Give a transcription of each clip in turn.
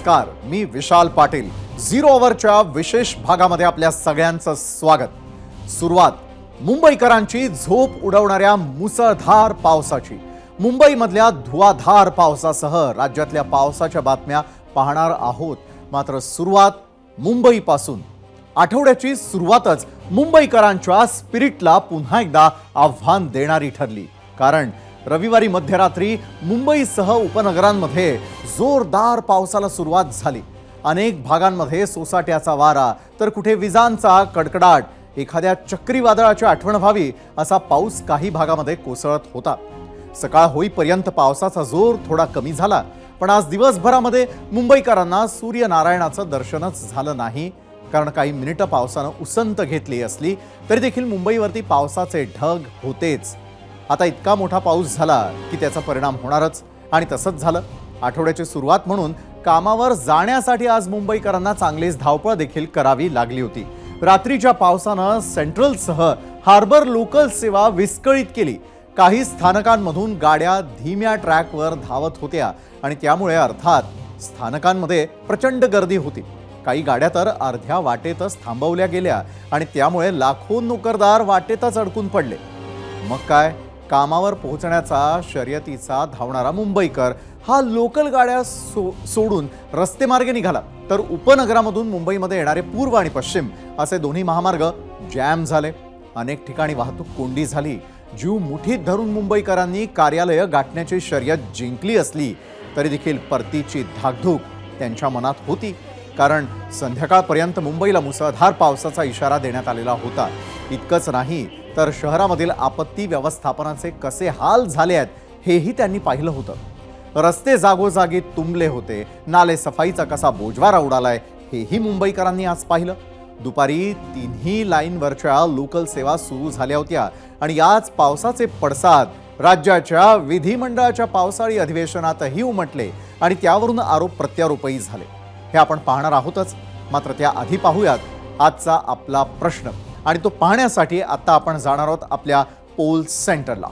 नमस्कार, मी विशाल पाटील। झिरो ओव्हरच्या विशेष भागामध्ये आपल्या सगळ्यांचं स्वागत। सुरुवात मुंबईकरांची झोप उडवणाऱ्या मुसळधार पावसाची। मुंबईमधल्या धुवाधार पावसासह राज्यातल्या पावसाच्या बातम्या पाहणार आहोत। मात्र सुरुवात मुंबईपासून। आठवड्याची सुरुवातच मुंबईकरांच्या स्पिरिटला पुन्हा एकदा आव्हान देणारी ठरली, कारण रविवारी मध्यरात्री मुंबईसह उपनगरांमध्ये जोरदार पावसाला सुरुवात झाली। अनेक भागांमध्ये सोसाट्याचा वारा, तर कुठे विजांचा कडकडाट, एखाद्या चक्रीवादळाची आठवण व्हावी असा पाऊस काही भागामध्ये कोसळत होता। सकाळ होईपर्यंत पावसाचा जोर थोडा कमी झाला, पण आज दिवसभरामध्ये मुंबईकरांना सूर्यनारायणाचं दर्शनच झालं नाही। कारण काही मिनिटं पावसानं उसंत घेतली असली तरी देखील मुंबईवरती पावसाचे ढग होतेच। आता इतका मोठा पाऊस झाला की त्याचा परिणाम होणारच, आणि तसंच झालं। आठवड्याची सुरुवात म्हणून कामावर जाण्यासाठी आज मुंबईकरांना चांगलीच धावपळ देखील करावी लागली होती। रात्रीच्या पावसानं सेंट्रलसह हार्बर लोकल सेवा विस्कळीत केली। काही स्थानकांमधून गाड्या धीम्या ट्रॅकवर धावत होत्या आणि त्यामुळे अर्थात स्थानकांमध्ये प्रचंड गर्दी होती। काही गाड्या तर अर्ध्या वाटेतच थांबवल्या गेल्या आणि त्यामुळे लाखो नोकरदार वाटेतच अडकून पडले। मग काय, कामावर पोहोचण्याचा शर्यतीचा धावणारा मुंबईकर हा लोकल गाड्या सोडून रस्ते मार्गे निघाला, तर उपनगरामधून मुंबईमध्ये येणारे पूर्व आणि पश्चिम असे दोन्ही महामार्ग जॅम झाले। अनेक ठिकाणी वाहतूक कोंडी झाली। जीव मुठीत धरून मुंबईकरांनी कार्यालय गाठण्याची शर्यत जिंकली असली तरी देखील परतीची धाकधूक त्यांच्या मनात होती, कारण संध्याकाळपर्यंत मुंबईला मुसळधार पावसाचा इशारा देण्यात आलेला होता। इतकंच नाही तर शहरामधील आपत्ती व्यवस्थापनाचे कसे हाल झाले आहेत हेही त्यांनी पाहिलं होतं। रस्ते जागोजागी तुंबले होते, नाले सफाईचा कसा बोजवारा उडालाय हेही मुंबईकरांनी आज पाहिलं। दुपारी तिन्ही लाईनवरच्या लोकल सेवा सुरू झाल्या होत्या आणि याच पावसाचे पडसाद राज्याच्या विधिमंडळाच्या पावसाळी अधिवेशनातही उमटले आणि त्यावरून आरोप प्रत्यारोपही झाले। हे आपण पाहणार आहोतच, मात्र त्याआधी पाहूयात आजचा आपला प्रश्न, आणि तो पाहण्यासाठी आता आपण जाणार आहोत आपल्या पोल सेंटरला।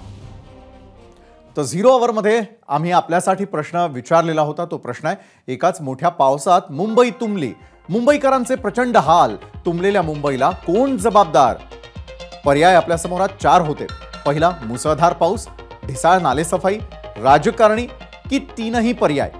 तर झिरो ओव्हरमध्ये आम्ही आपल्यासाठी प्रश्न विचारलेला होता। तो प्रश्न आहे, एकाच मोठ्या पावसात मुंबई तुंबली, मुंबईकरांचे प्रचंड हाल, तुंबलेल्या मुंबईला कोण जबाबदार? पर्याय आपल्यासमोर 4 होते। पहिला, मुसळधार पाऊस, ढिसाळ नालेसफाई, राजकारणी की तीनही पर्याय?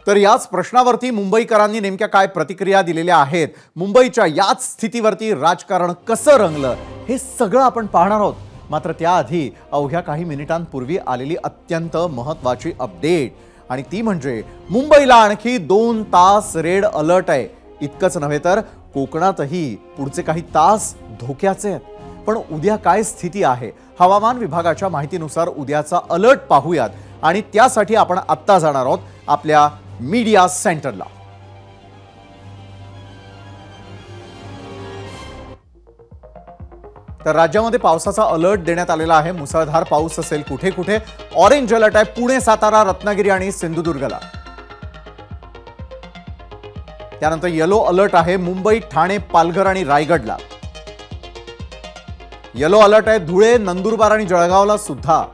तर याच प्रश्नावरती मुंबईकरांनी नेमक्या काय प्रतिक्रिया दिलेल्या आहेत, मुंबईच्या याच स्थितीवरती राजकारण कसं रंगलं, हे सगळं आपण पाहणार आहोत। मात्र त्याआधी अवघ्या काही मिनिटांपूर्वी आलेली अत्यंत महत्त्वाची अपडेट, आणि ती म्हणजे मुंबईला आणखी 2 तास रेड अलर्ट आहे। इतकंच नव्हे तर कोकणातही पुढचे काही तास धोक्याचे आहेत। पण उद्या काय स्थिती आहे, हवामान विभागाच्या माहितीनुसार उद्याचा अलर्ट पाहूयात, आणि त्यासाठी आपण आत्ता जाणार आहोत आपल्या मीडिया सेंटरला। तर राज्यामध्ये पावसाचा अलर्ट देण्यात आलेला आहे। मुसळधार पाऊस असेल कुठे कुठे। ऑरेंज अलर्ट आहे पुणे, सातारा, रत्नागिरी आणि सिंधुदुर्गला। त्यानंतर येलो अलर्ट आहे मुंबई, ठाणे, पालघर आणि रायगडला। येलो अलर्ट आहे धुळे, नंदुरबार आणि जळगावला सुद्धा।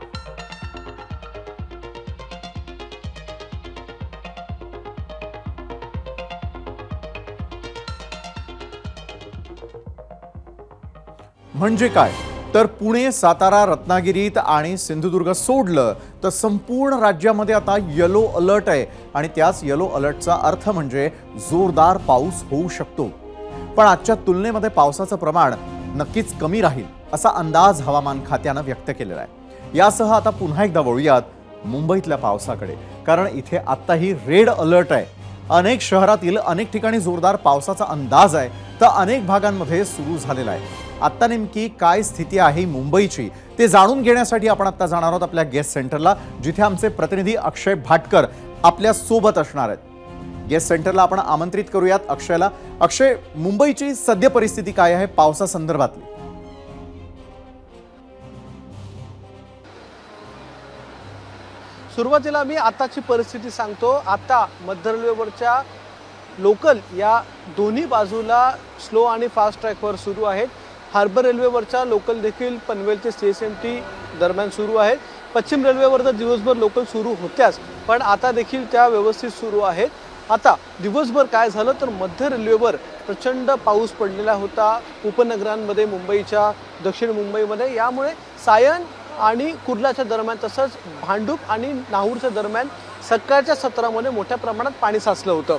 म्हणजे काय, तर पुणे, सातारा, रत्नागिरीत आणि सिंधुदुर्ग सोडलं तर संपूर्ण राज्यामध्ये आता येलो अलर्ट आहे, आणि त्याच येलो अलर्टचा अर्थ म्हणजे जोरदार पाऊस होऊ शकतो। पण आजच्या तुलनेमध्ये पावसाचं प्रमाण नक्कीच कमी राहील असा अंदाज हवामान खात्यानं व्यक्त केलेला आहे। यासह आता पुन्हा एकदा वळूयात मुंबईतल्या पावसाकडे, कारण इथे आत्ताही रेड अलर्ट आहे। अनेक शहरातील अनेक ठिकाणी जोरदार पावसाचा अंदाज आहे, तर अनेक भागांमध्ये सुरू झालेला आहे। आता नेमकी काय स्थिती आहे मुंबईची ते जाणून घेण्यासाठी आपण आता जाणार आहोत आपल्या गेस्ट सेंटरला, जिथे आमचे प्रतिनिधी अक्षय भाटकर आपल्या सोबत असणार आहेत। गेस्ट सेंटरला आपण आमंत्रित करूयात अक्षयला। अक्षय, मुंबईची सद्य परिस्थिती काय आहे पावसासंदर्भातली? सुरुवातीला मी आताची परिस्थिती सांगतो। आता मध्य रेल्वेवरच्या लोकल या दोन्ही बाजूला स्लो आणि फास्ट ट्रॅकवर सुरू आहेत। हार्बर रेल्वेवरच्या लोकल देखील पनवेल ते CSMT दरम्यान सुरू आहेत। पश्चिम रेल्वेवर तर दिवसभर लोकल सुरू होत्याच, पण आता देखील त्या व्यवस्थित सुरू आहेत। आता दिवसभर काय झालं तर मध्य रेल्वेवर प्रचंड पाऊस पडलेला होता उपनगरांमध्ये, मुंबईच्या दक्षिण मुंबईमध्ये। यामुळे सायन आणि कुर्लाच्या दरम्यान तसंच भांडूप आणि नाहूरच्या दरम्यान सकाळच्या सत्रामध्ये मोठ्या प्रमाणात पाणी साचलं होतं।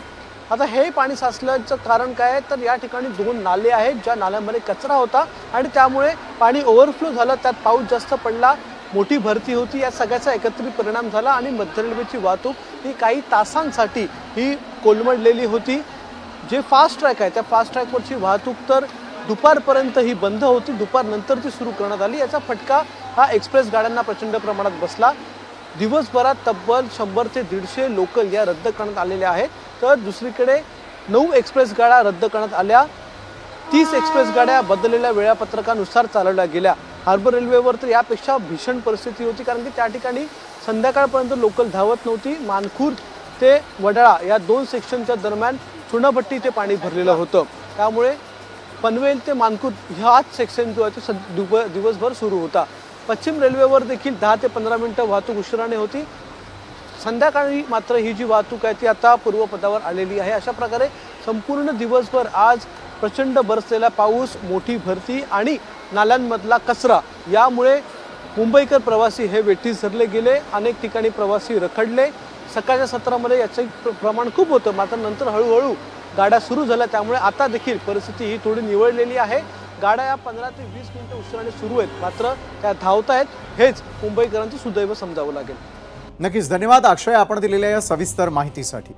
आता हे पाणी साचल्याचं कारण काय आहे तर या ठिकाणी 2 नाले आहेत ज्या नाल्यांमध्ये कचरा होता आणि त्यामुळे पाणी ओव्हरफ्लो झालं, त्यात पाऊस जास्त पडला, मोठी भरती होती, या सगळ्याचा एकत्रित परिणाम झाला आणि मध्य रेल्वेची वाहतूक ही काही तासांसाठी ही कोलमडलेली होती। जे फास्ट ट्रॅक आहे त्या फास्ट ट्रॅकवरची वाहतूक तर दुपारपर्यंत ही बंद होती, दुपारनंतर ती सुरू करण्यात आली। याचा फटका हा एक्सप्रेस गाड्यांना प्रचंड प्रमाणात बसला। दिवसभरात तब्बल 100 ते 150 लोकल या रद्द करण्यात आलेल्या आहेत, तर दुसरीकडे 9 एक्सप्रेस गाड्या रद्द करण्यात आल्या, 30 एक्सप्रेस गाड्या बदललेल्या वेळापत्रकानुसार चालवल्या गेल्या। हार्बर रेल्वेवर तर यापेक्षा भीषण परिस्थिती होती, कारण की त्या ठिकाणी संध्याकाळपर्यंत लोकल धावत नव्हती। मानखुर्द ते वडाळा या 2 सेक्शनच्या दरम्यान चुनाभट्टी ते पाणी भरलेलं होतं, त्यामुळे पनवेल ते मानखुर्द ह्याच सेक्शन जो आहे तो दिवसभर सुरू होता। पश्चिम रेल्वेवर देखील 10 ते 15 मिनिटं वाहतूक उशिराने होती। संध्याकाळी मात्र ही जी वाहतूक आहे ती आता पूर्वपदावर आलेली आहे। अशा प्रकारे संपूर्ण दिवसभर आज प्रचंड बरसलेला पाऊस, मोठी भरती आणि नाल्यांमधला कचरा यामुळे मुंबईकर प्रवासी हे वेठीस धरले गेले। अनेक ठिकाणी प्रवासी रखडले। सकाळच्या सत्रामध्ये याचे प्रमाण खूप होतं, मात्र नंतर हळूहळू गाड्या सुरू झाल्या, त्यामुळे आता देखील परिस्थिती ही थोडी निवळलेली आहे। गाड्या या 15 ते 20 मिनिटं उशिराने सुरू आहेत, मात्र त्या धावत आहेत, हेच मुंबईकरांचं सुदैव समजावं लागेल। नक्कीच धन्यवाद अक्षय, आपण दिलेल्या या सविस्तर माहितीसाठी।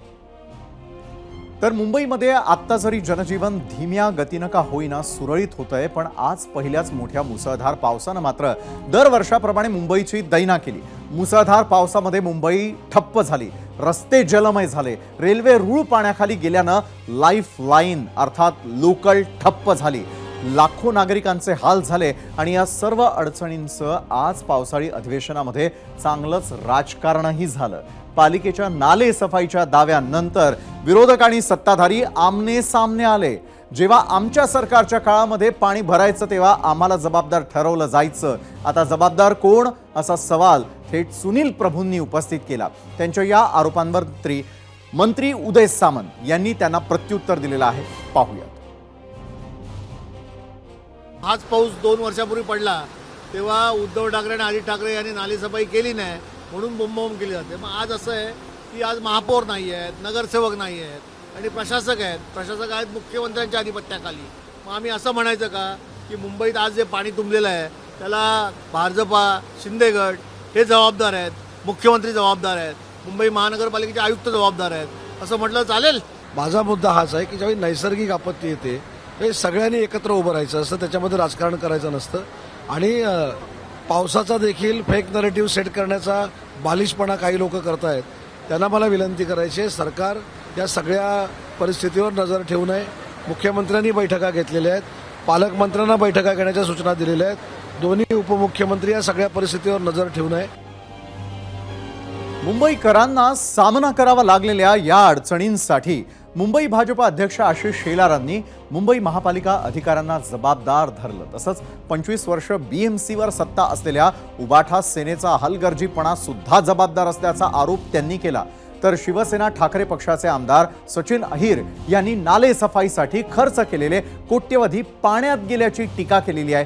तर मुंबईमध्ये आत्ता जरी जनजीवन धीम्या गतीनं का होईना सुरळीत होतंय, पण आज पहिल्याच मोठ्या मुसळधार पावसानं मात्र दरवर्षाप्रमाणे मुंबईची दैना केली। मुसळधार पावसामध्ये मुंबई ठप्प झाली, रस्ते जलमय झाले, रेल्वे रूळ पाण्याखाली गेल्यानं लाईफ लाईन अर्थात लोकल ठप्प झाली, लाखो नागरिकांचे हाल झाले आणि या सर्व अडचणींचं आज पावसाळी अधिवेशनामध्ये चांगलंच राजकारणही झालं। पालिकेच्या नाले सफाईच्या दाव्यानंतर विरोधक आणि सत्ताधारी आमने सामने आले। जेव्हा आमच्या सरकारच्या काळामध्ये पाणी भरायचं तेव्हा आम्हाला जबाबदार ठरवलं जायचं, आता जबाबदार कोण असा सवाल थेट सुनील प्रभूंनी उपस्थित केला। त्यांच्या या आरोपांवर मंत्री उदय सामंत यांनी त्यांना प्रत्युत्तर दिलेलं आहे, पाहूया। हाच पाऊस 2 वर्षापूर्वी पडला तेव्हा उद्धव ठाकरे आणि आदित्य ठाकरे यांनी नालेसफाई केली नाही म्हणून बोंबाबोंब केली जाते। मग आज असं आहे की आज महापौर नाही आहेत, नगरसेवक नाही आहेत आणि प्रशासक आहेत मुख्यमंत्र्यांच्या आधिपत्याखाली। मग आम्ही असं म्हणायचं का की मुंबईत आज जे पाणी तुंबलेलं आहे त्याला भाजपा, शिंदे गट हे जबाबदार आहेत, मुख्यमंत्री जबाबदार आहेत, मुंबई महानगरपालिकेचे आयुक्त जबाबदार आहेत, असं म्हटलं चालेल? माझा मुद्दा हाच आहे की ज्यावेळी नैसर्गिक आपत्ती येते हे सगळ्यांनी एकत्र उभं राहायचं असतं, त्याच्यामध्ये राजकारण करायचं नसतं। आणि पावसाचा देखील फेक नरेटिव्ह सेट करण्याचा बालिशपणा काही लोक करत आहेत, त्यांना मला विनंती करायची आहे, सरकार या सगळ्या परिस्थितीवर नजर ठेवू नये। मुख्यमंत्र्यांनी बैठका घेतलेल्या आहेत, पालकमंत्र्यांना बैठका घेण्याच्या सूचना दिलेल्या आहेत, दोन्ही उपमुख्यमंत्री या सगळ्या परिस्थितीवर नजर ठेवू नये। मुंबईकरांना सामना करावा लागलेल्या या अडचणींसाठी मुंबई भाजप अध्यक्ष आशिष शेलारांनी मुंबई महापालिका अधिकाऱ्यांना जबाबदार धरलं। तसंच 25 वर्ष BMCवर सत्ता असलेल्या उबाठा सेनेचा हलगर्जीपणा सुद्धा जबाबदार असल्याचा आरोप त्यांनी केला। तर शिवसेना ठाकरे पक्षाचे आमदार सचिन अहिर यांनी नाले सफाईसाठी खर्च केलेले कोट्यवधी पाण्यात गेल्याची टीका केलेली आहे,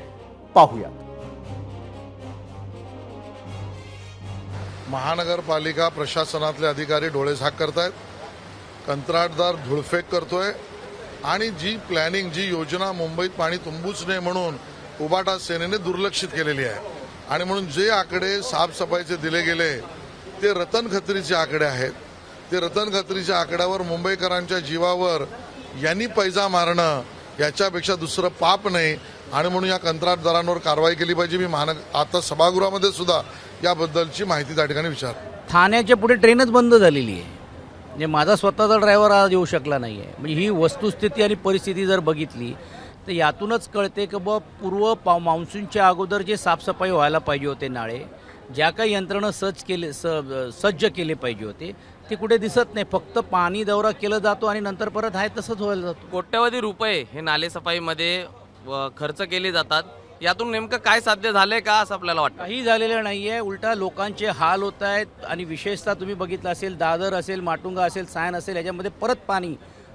पाहूया। महानगरपालिका प्रशासनातले अधिकारी डोळेझाक करतायत, कंत्राटदार धुळफेक करतोय आणि जी प्लॅनिंग, जी योजना मुंबईत पाणी तुंबूच नये म्हणून उबाटा सेनेने दुर्लक्षित केलेली आहे। आणि म्हणून जे आकडे साफसफाईचे दिले गेले ते रतन खत्रीचे आकडे आहेत। ते रतन खत्रीच्या आकड्यावर मुंबईकरांच्या जीवावर यांनी पैजा मारणं याच्यापेक्षा दुसरं पाप नाही आणि म्हणून या कंत्राटदारांवर कारवाई केली पाहिजे। मी आता सभागृहामध्ये सुद्धा याबद्दलची माहिती त्या ठिकाणी विचार। ठाण्याच्या पुढे ट्रेनच बंद झालेली आहे, म्हणजे माझा स्वतःचा ड्रायव्हर आज येऊ शकला नाही आहे। म्हणजे ही वस्तुस्थिती आणि परिस्थिती जर बघितली तर यातूनच कळते की मान्सूनच्या अगोदर जे साफसफाई व्हायला पाहिजे होते, नाळे ज्या काही यंत्रणा सज्ज केले पाहिजे होते ते कुठे दिसत नाही। फक्त पाणी दौरा केलं जातो आणि नंतर परत आहे तसंच व्हायला जातो। कोट्यवधी रुपये हे नालेसफाईमध्ये खर्च केले जातात, यातून नेमकं काय साध्य झालंय का असं आपल्याला वाटतं? काही झालेलं नाही आहे. उलटा लोकांचे हाल होत आहेत आणि विशेषतः तुम्ही बघितलं असेल, दादर असेल, माटुंगा असेल, सायन असेल, याच्यामध्ये परत पाणी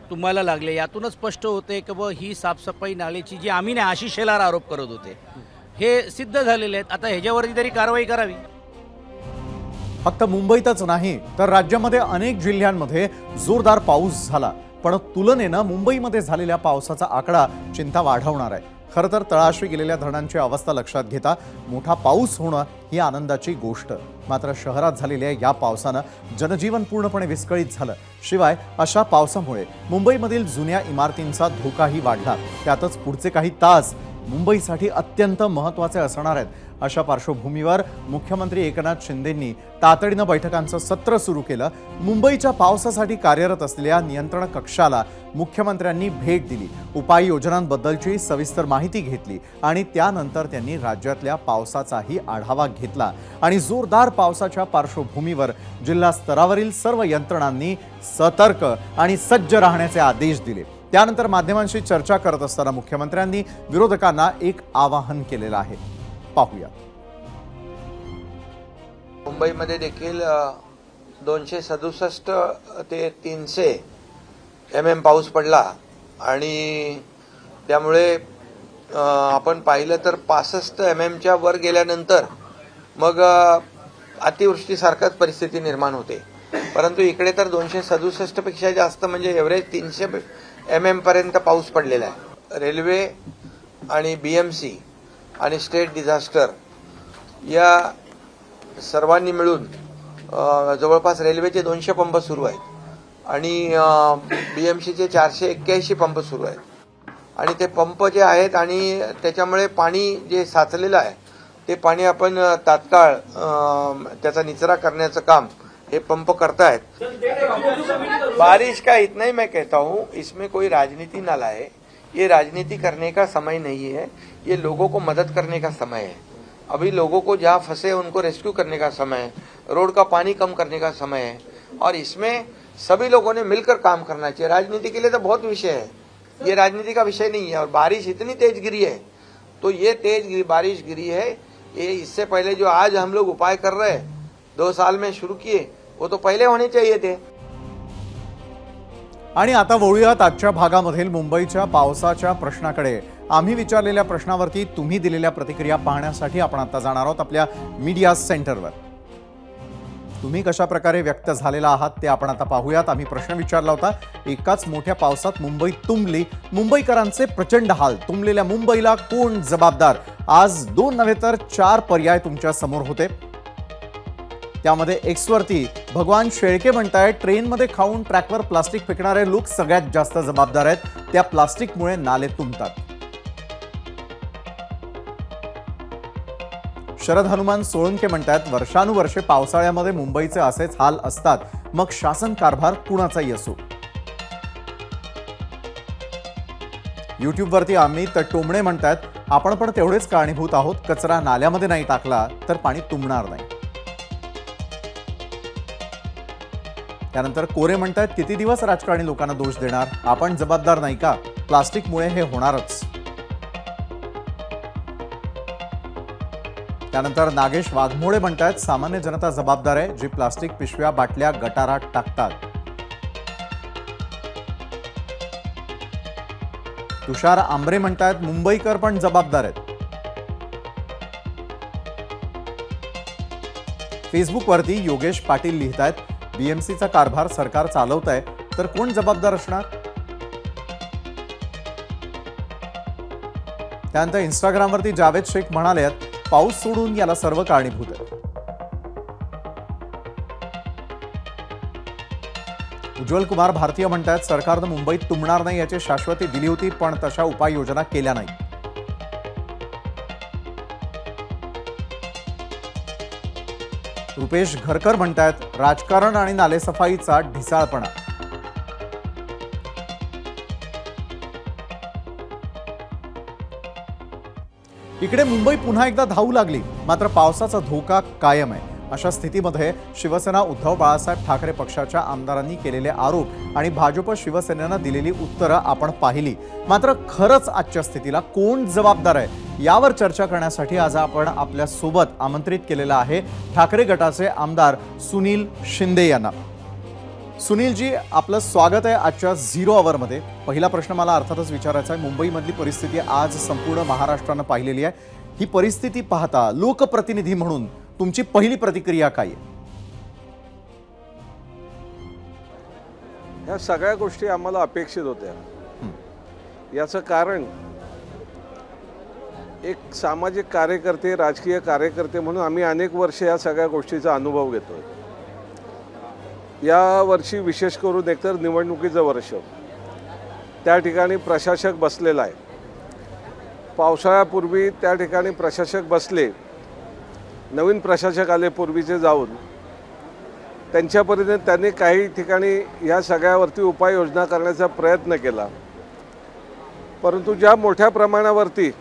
तुम्हाला लागले. यातूनच स्पष्ट होते की ही साफसफाई नालेची जी आम्ही नाही आशिष शेलार आरोप करत होते, हे सिद्ध झालेले आहेत. आता ह्याच्यावरती तरी कारवाई करावी. फक्त मुंबईतच नाही तर राज्यामध्ये अनेक जिल्ह्यांमध्ये जोरदार पाऊस झाला, पण तुलनेनं मुंबईमध्ये झालेल्या पावसाचा आकडा चिंता वाढवणार आहे. खरं तर तळाशी गेलेल्या धरणांची अवस्था लक्षात घेता मोठा पाऊस होणं ही आनंदाची गोष्ट. मात्र शहरात झालेल्या या पावसानं जनजीवन पूर्णपणे विस्कळीत झालं. शिवाय अशा पावसामुळे मुंबईमधील जुन्या इमारतींचा धोकाही वाढला. त्यातच पुढचे काही तास मुंबईसाठी अत्यंत महत्त्वाचे असणार आहेत. अशा पार्श्वभूमीवर मुख्यमंत्री एकनाथ शिंदेंनी तातडीनं बैठकांचं सत्र सुरू केलं. मुंबईच्या पावसासाठी कार्यरत असलेल्या नियंत्रण कक्षाला मुख्यमंत्र्यांनी भेट दिली, उपाययोजनांबद्दलची सविस्तर माहिती घेतली आणि त्यानंतर त्यांनी राज्यातल्या पावसाचाही आढावा घेतला. आणि जोरदार पावसाच्या पार्श्वभूमीवर जिल्हा स्तरावरील सर्व यंत्रणांनी सतर्क आणि सज्ज राहण्याचे आदेश दिले. त्यानंतर माध्यमांशी चर्चा करत असताना मुख्यमंत्र्यांनी विरोधकांना एक आवाहन केलेलं आहे. पाहूया. मुंबईमध्ये देखील 267 ते 300 mm पाऊस पडला आणि त्यामुळे आपण पाहिलं तर 65 mmच्या वर गेल्यानंतर मग अतिवृष्टीसारखीच परिस्थिती निर्माण होते. परंतु इकडे तर 267 पेक्षा जास्त म्हणजे एव्हरेज 300 mm पर्यंत पाऊस पडलेला आहे. रेल्वे आणि BMC आणि स्टेट डिझास्टर या सर्वांनी मिळून जवळपास रेल्वेचे 200 पंप सुरू आहेत आणि BMCचे 481 पंप सुरू आहेत. आणि ते पंप जे आहेत आणि त्याच्यामुळे पाणी जे साचलेलं आहे ते पाणी आपण तात्काळ त्याचा निचरा करण्याचं काम ये पंप करता है. बारिश का इतना ही मैं कहता हूँ, इसमें कोई राजनीति ना लाए. ये राजनीति करने का समय नहीं है, ये लोगों को मदद करने का समय है. अभी लोगों को जहाँ फंसे उनको रेस्क्यू करने का समय है, रोड का पानी कम करने का समय है और इसमें सभी लोगों ने मिलकर काम करना चाहिए. राजनीति के लिए तो बहुत विषय है, ये राजनीति का विषय नहीं है. और बारिश इतनी तेज गिरी है, तो ये तेज बारिश गिरी है, ये इससे पहले जो आज हम लोग उपाय कर रहे हैं 2 साल में शुरू किए वो तो पहले होने चाहिए थे. आणि आता वळूयात आजच्या भागामधील मुंबईच्या पावसाच्या प्रश्नाकडे. आम्ही विचारलेल्या प्रश्नावरती तुम्ही दिलेल्या प्रतिक्रिया पाहण्यासाठी आपण आता जाणार आहोत आपल्या मीडिया सेंटरवर. तुम्ही कशा प्रकारे व्यक्त झालेला आहात ते आपण आता पाहूयात. आम्ही प्रश्न विचारला होता, एकाच मोठ्या पावसात मुंबई तुंबली, मुंबईकरांचे प्रचंड हाल, तुंबलेल्या मुंबईला कोण जबाबदार? आज 2 नव्हे तर 4 पर्याय तुमच्या समोर होते. त्यामध्ये एक्सवरती भगवान शेळके म्हणतायत, ट्रेनमध्ये खाऊन ट्रॅकवर प्लास्टिक फेकणारे लोक सगळ्यात जास्त जबाबदार आहेत, त्या प्लास्टिकमुळे नाले तुंबतात. शरद हनुमान सोळंके म्हणतात, वर्षानुवर्षे पावसाळ्यामध्ये मुंबईचे असेच हाल असतात, मग शासन कारभार कुणाचाही असो. युट्यूबवरती अमित टोमणे म्हणतात, आपण पण तेवढेच कारणीभूत आहोत, कचरा नाल्यामध्ये नाही टाकला तर पाणी तुंबणार नाही. त्यानंतर कोरे म्हणतात, किती दिवस राजकारणी लोकांना दोष देणार, आपण जबाबदार नाही का, प्लास्टिकमुळे हे होणारच. त्यानंतर नागेश वाघमोडे म्हणतात, सामान्य जनता जबाबदार आहे, जी प्लास्टिक पिशव्या बाटल्या गटारात टाकतात. तुषार आंबरे म्हणतात, मुंबईकर पण जबाबदार आहेत. फेसबुकवरती योगेश पाटील लिहितात, BMCचा कारभार सरकार चालवत आहे तर कोण जबाबदार असणार. त्यानंतर इंस्टाग्रामवरती जावेद शेख म्हणाले, पाऊस सोडून याला सर्व कारणीभूत आहे. उज्ज्वल कुमार भारतीय म्हणतात, सरकारनं मुंबईत तुंबणार नाही याची शाश्वती दिली होती, पण तशा उपाययोजना केल्या नाही. रुपेश घरकर म्हणतात, राजकारण आणि नालेसफाईचा ढिसाळपणा. इकडे मुंबई पुन्हा एकदा धावू लागली, मात्र पावसाचा धोका कायम आहे. अशा स्थितीमध्ये शिवसेना उद्धव बाळासाहेब ठाकरे पक्षाच्या आमदारांनी केलेले आरोप आणि भाजप शिवसेनेनं दिलेली उत्तरं आपण पाहिली. मात्र खरंच आजच्या स्थितीला कोण जबाबदार आहे यावर चर्चा करण्यासाठी आज आपण आपल्या सोबत आमंत्रित केलेला आहे ठाकरे गटाचे आमदार सुनील शिंदे यांना. सुनीलजी, आपलं स्वागत आहे आजच्या 0 अवरमध्ये. पहिला प्रश्न मला अर्थातच विचारायचा आहे. मुंबईमधली परिस्थिती आज संपूर्ण महाराष्ट्रानं पाहिलेली आहे. ही परिस्थिती पाहता लोकप्रतिनिधी म्हणून तुमची पहिली प्रतिक्रिया काय आहे? ह्या सगळ्या गोष्टी आम्हाला अपेक्षित होत्या. याचं कारण एक सामाजिक कार्यकर्ते, राजकीय कार्यकर्ते म्हणून आम्ही अनेक वर्ष या सगळ्या गोष्टीचा अनुभव घेतोय. या वर्षी विशेष करून एकतर निवडणुकीचं वर्ष, त्या ठिकाणी प्रशासक बसलेला आहे. पावसाळ्यापूर्वी त्या ठिकाणी प्रशासक बसले, नवीन प्रशासक आले पूर्वीचे जाऊन, त्यांच्या परीने त्यांनी काही ठिकाणी या सगळ्यावरती उपाययोजना करण्याचा प्रयत्न केला. परंतु ज्या मोठ्या प्रमाणावरती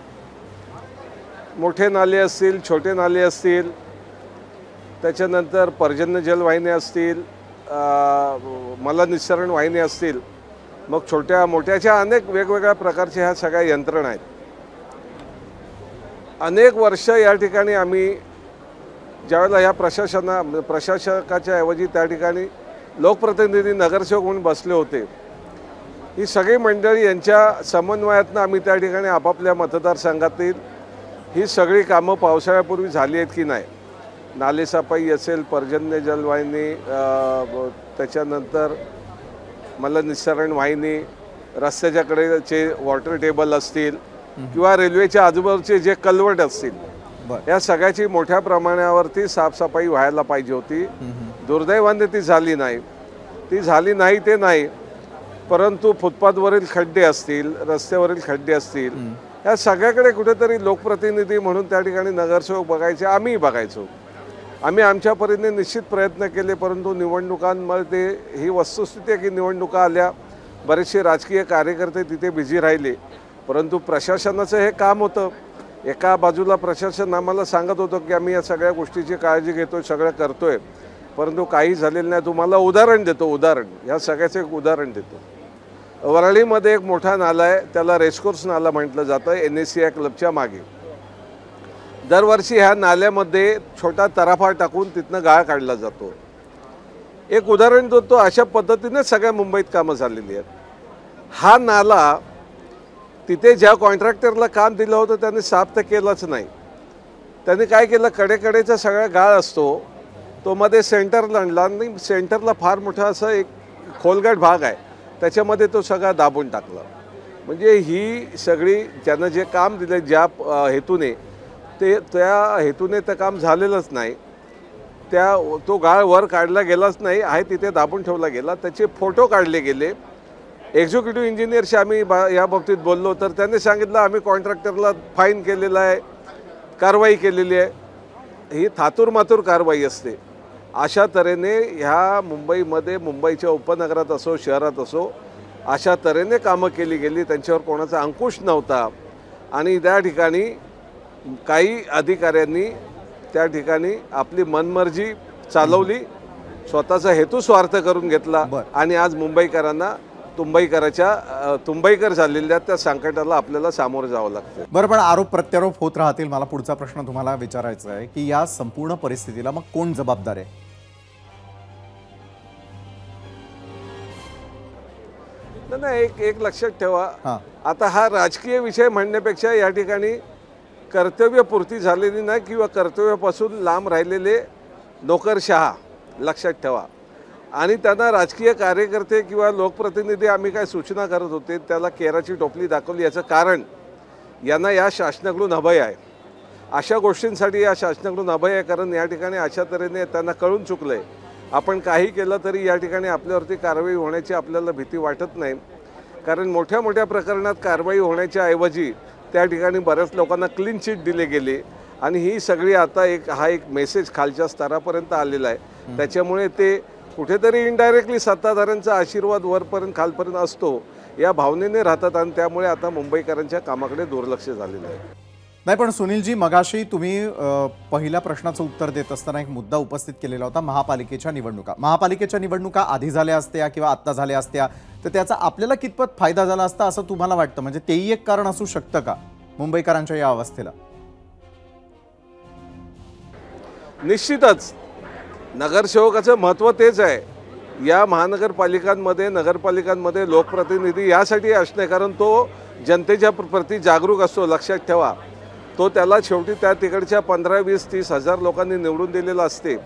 मोठे नाले असतील, छोटे नाले असतील, त्याच्यानंतर पर्जन्य जलवाहिन्या असतील, मलनिस्सरण वाहिनी असतील, मग छोट्या मोठ्याच्या अनेक वेगवेगळ्या प्रकारच्या ह्या सगळ्या यंत्रणा आहेत. अनेक वर्ष या ठिकाणी आम्ही ज्यावेळेला या प्रशासकाच्या ऐवजी त्या ठिकाणी लोकप्रतिनिधी, नगरसेवक म्हणून बसले होते, ही सगळी मंडळी यांच्या समन्वयातनं आम्ही त्या ठिकाणी आपापल्या मतदारसंघातील ही सगळी कामं पावसाळ्यापूर्वी झाली आहेत की नाही, नालेसफाई असेल, पर्जन्य जलवाहिनी, त्याच्यानंतर मलनिस्सरण वाहिनी, रस्त्याच्या कडेचे वॉटर टेबल असतील किंवा रेल्वेच्या आजूबाजूचे जे कलवट असतील, या सगळ्याची मोठ्या प्रमाणावरती साफसफाई व्हायला पाहिजे होती. दुर्दैवाने ती झाली नाही ते नाही, परंतु फुटपाथवरील खड्डे असतील, रस्त्यावरील खड्डे असतील, या सगळ्याकडे कुठेतरी लोकप्रतिनिधी म्हणून त्या ठिकाणी नगरसेवक बघायचे, आम्ही बघायचो. आम्ही आमच्या परीने निश्चित प्रयत्न केले, परंतु निवडणुकांमध्ये ही वस्तुस्थिती आहे की निवडणुका आल्या, बरेचसे राजकीय कार्यकर्ते तिथे बिझी राहिले. परंतु प्रशासनाचं हे काम होतं. एका बाजूला प्रशासन आम्हाला सांगत होतं की आम्ही या सगळ्या गोष्टीची काळजी घेतोय, सगळं करतोय, परंतु काही झालेलं नाही. तुम्हाला उदाहरण देतो, ह्या सगळ्याचं एक उदाहरण देतो. वरळीमध्ये एक मोठा नाला आहे, त्याला रेसकोर्स नाला म्हटलं जातं, NSCI क्लबच्या मागे. दरवर्षी ह्या नाल्यामध्ये छोटा तराफा टाकून तिथनं गाळ काढला जातो. एक उदाहरण देतो, अशा पद्धतीने सगळ्या मुंबईत कामं झालेली आहेत. हा नाला तिथे ज्या कॉन्ट्रॅक्टरला काम दिलं होतं त्याने साफ तर केलंच नाही. त्याने काय केलं, कडेकडेचा सगळा गाळ असतो तो मध्ये सेंटरला आणला आणि सेंटरला फार मोठा असं एक खोलगट भाग आहे, त्याच्यामध्ये तो सगळा दाबून टाकला. म्हणजे ही सगळी ज्यानं जे काम दिलं ज्या हेतूने, त्या हेतूने ते काम झालेलंच नाही. तो गाळ वर काढला गेलाच नाही, आहे तिथे दाबून ठेवला गेला. त्याचे फोटो काढले गेले. एक्झिक्युटिव्ह इंजिनियरशी आम्ही या बाबतीत बोललो तर त्यांनी सांगितलं आम्ही कॉन्ट्रॅक्टरला फाईन केलेला आहे, कारवाई केलेली आहे. ही थातूरमातूर कारवाई असते. अशा तऱ्हेने ह्या मुंबईमध्ये, मुंबईच्या उपनगरात असो, शहरात असो, अशा तऱ्हेने कामं केली गेली. त्यांच्यावर कोणाचा अंकुश नव्हता. आणि त्या ठिकाणी काही अधिकाऱ्यांनी त्या ठिकाणी आपली मनमर्जी चालवली, स्वतःचा हेतू स्वार्थ करून घेतला आणि आज तुंबईकर झालेल्या त्या संकटाला आपल्याला सामोरं जावं लागतं. बरं, पण आरोप प्रत्यारोप होत राहतील. मला पुढचा प्रश्न तुम्हाला विचारायचा आहे की या संपूर्ण परिस्थितीला मग कोण जबाबदार आहे? नाही, एक लक्षात ठेवा, आता हा राजकीय विषय म्हणण्यापेक्षा या ठिकाणी कर्तव्यपूर्ती झालेली नाही किंवा कर्तव्यापासून लांब राहिलेले नोकरशहा लक्षात ठेवा. आणि त्यांना राजकीय कार्यकर्ते किंवा लोकप्रतिनिधी आम्ही काय सूचना करत होते त्याला केराची टोपली दाखवली. याचं कारण यांना या शासनाकडून अभय आहे. अशा गोष्टींसाठी या शासनाकडून अभय आहे, कारण या ठिकाणी अशा तऱ्हेने त्यांना कळून चुकलं आहे. आपण काही केलं तरी या ठिकाणी आपल्यावरती कारवाई होण्याची आपल्याला भीती वाटत नाही, कारण मोठ्या मोठ्या प्रकरणात कारवाई होण्याच्या ऐवजी त्या ठिकाणी बऱ्याच लोकांना क्लीन चिट दिले गेले. आणि ही सगळी आता हा एक मेसेज खालच्या स्तरापर्यंत आलेला आहे. त्याच्यामुळे ते कुठेतरी इनडायरेक्टली सत्ताधाऱ्यांचा आशीर्वाद वरपर्यंत खालपर्यंत असतो या भावनेने राहतात आणि त्यामुळे आता मुंबईकरांच्या कामाकडे दुर्लक्ष झालेलं आहे. नाही, पण सुनीलजी, मगाशी तुम्ही पहिल्या प्रश्नाचं उत्तर देत असताना एक मुद्दा उपस्थित केलेला होता, महापालिकेच्या निवडणुका. महापालिकेच्या निवडणुका आधी झाल्या असत्या किंवा आत्ता झाल्या असत्या तर त्याचा आपल्याला कितपत फायदा झाला असता असं तुम्हाला वाटतं? म्हणजे तेही एक कारण असू शकतं का मुंबईकरांच्या या अवस्थेला? निश्चितच नगरसेवकाचं महत्त्व तेच आहे. या नगरपालिकांमध्ये लोकप्रतिनिधी यासाठी असणे, कारण तो जनतेच्या प्रति जागरूक असतो. लक्षात ठेवा, तो त्याला शेवटी त्या तिकडच्या 15, 20, 30 हजार लोकांनी निवडून दिलेलं असते.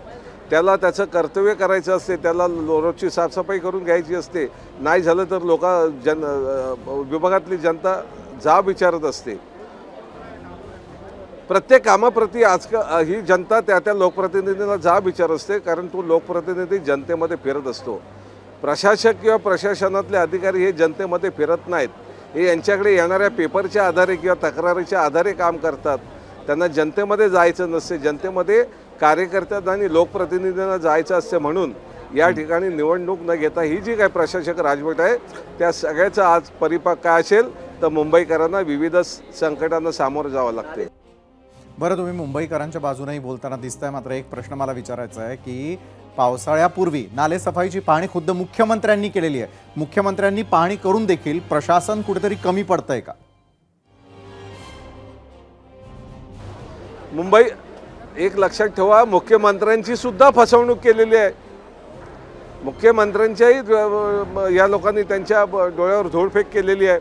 त्याला त्याचं कर्तव्य करायचं असते, त्याला रोजची साफसफाई करून घ्यायची असते. नाही झालं तर विभागातली जनता जाब विचारत असते. प्रत्येक कामाप्रती आजकाल ही जनता त्या लोकप्रतिनिधींना जाब विचारत असते, कारण तो लोकप्रतिनिधी जनतेमध्ये फिरत असतो. प्रशासक किंवा प्रशासनातले अधिकारी हे जनतेमध्ये फिरत नाहीत. हे यांच्याकडे येणाऱ्या पेपरच्या आधारे किंवा तक्रारीच्या आधारे काम करतात. त्यांना जनतेमध्ये जायचं नसते. जनतेमध्ये कार्यकर्त्यांना आणि लोकप्रतिनिधींना जायचं असते. म्हणून या ठिकाणी निवडणूक न घेता ही जी काही प्रशासक राजवट आहे त्या सगळ्याचा आज परिपाक काय असेल तर मुंबईकरांना विविध संकटांना सामोरं जावं लागते. बरं, तुम्ही मुंबईकरांच्या बाजूनेही बोलताना दिसताय, मात्र एक प्रश्न मला विचारायचा आहे की पावसाळ्यापूर्वी नालेसफाईची पाहणी खुद्द मुख्यमंत्र्यांनी केलेली आहे. मुख्यमंत्र्यांनी पाहणी करून देखील प्रशासन कुठेतरी कमी पडतंय का? मुंबई एक लक्षात ठेवा, मुख्यमंत्र्यांची सुद्धा फसवणूक केलेली आहे. मुख्यमंत्र्यांच्याही या लोकांनी त्यांच्या डोळ्यावर धूळफेक केलेली आहे.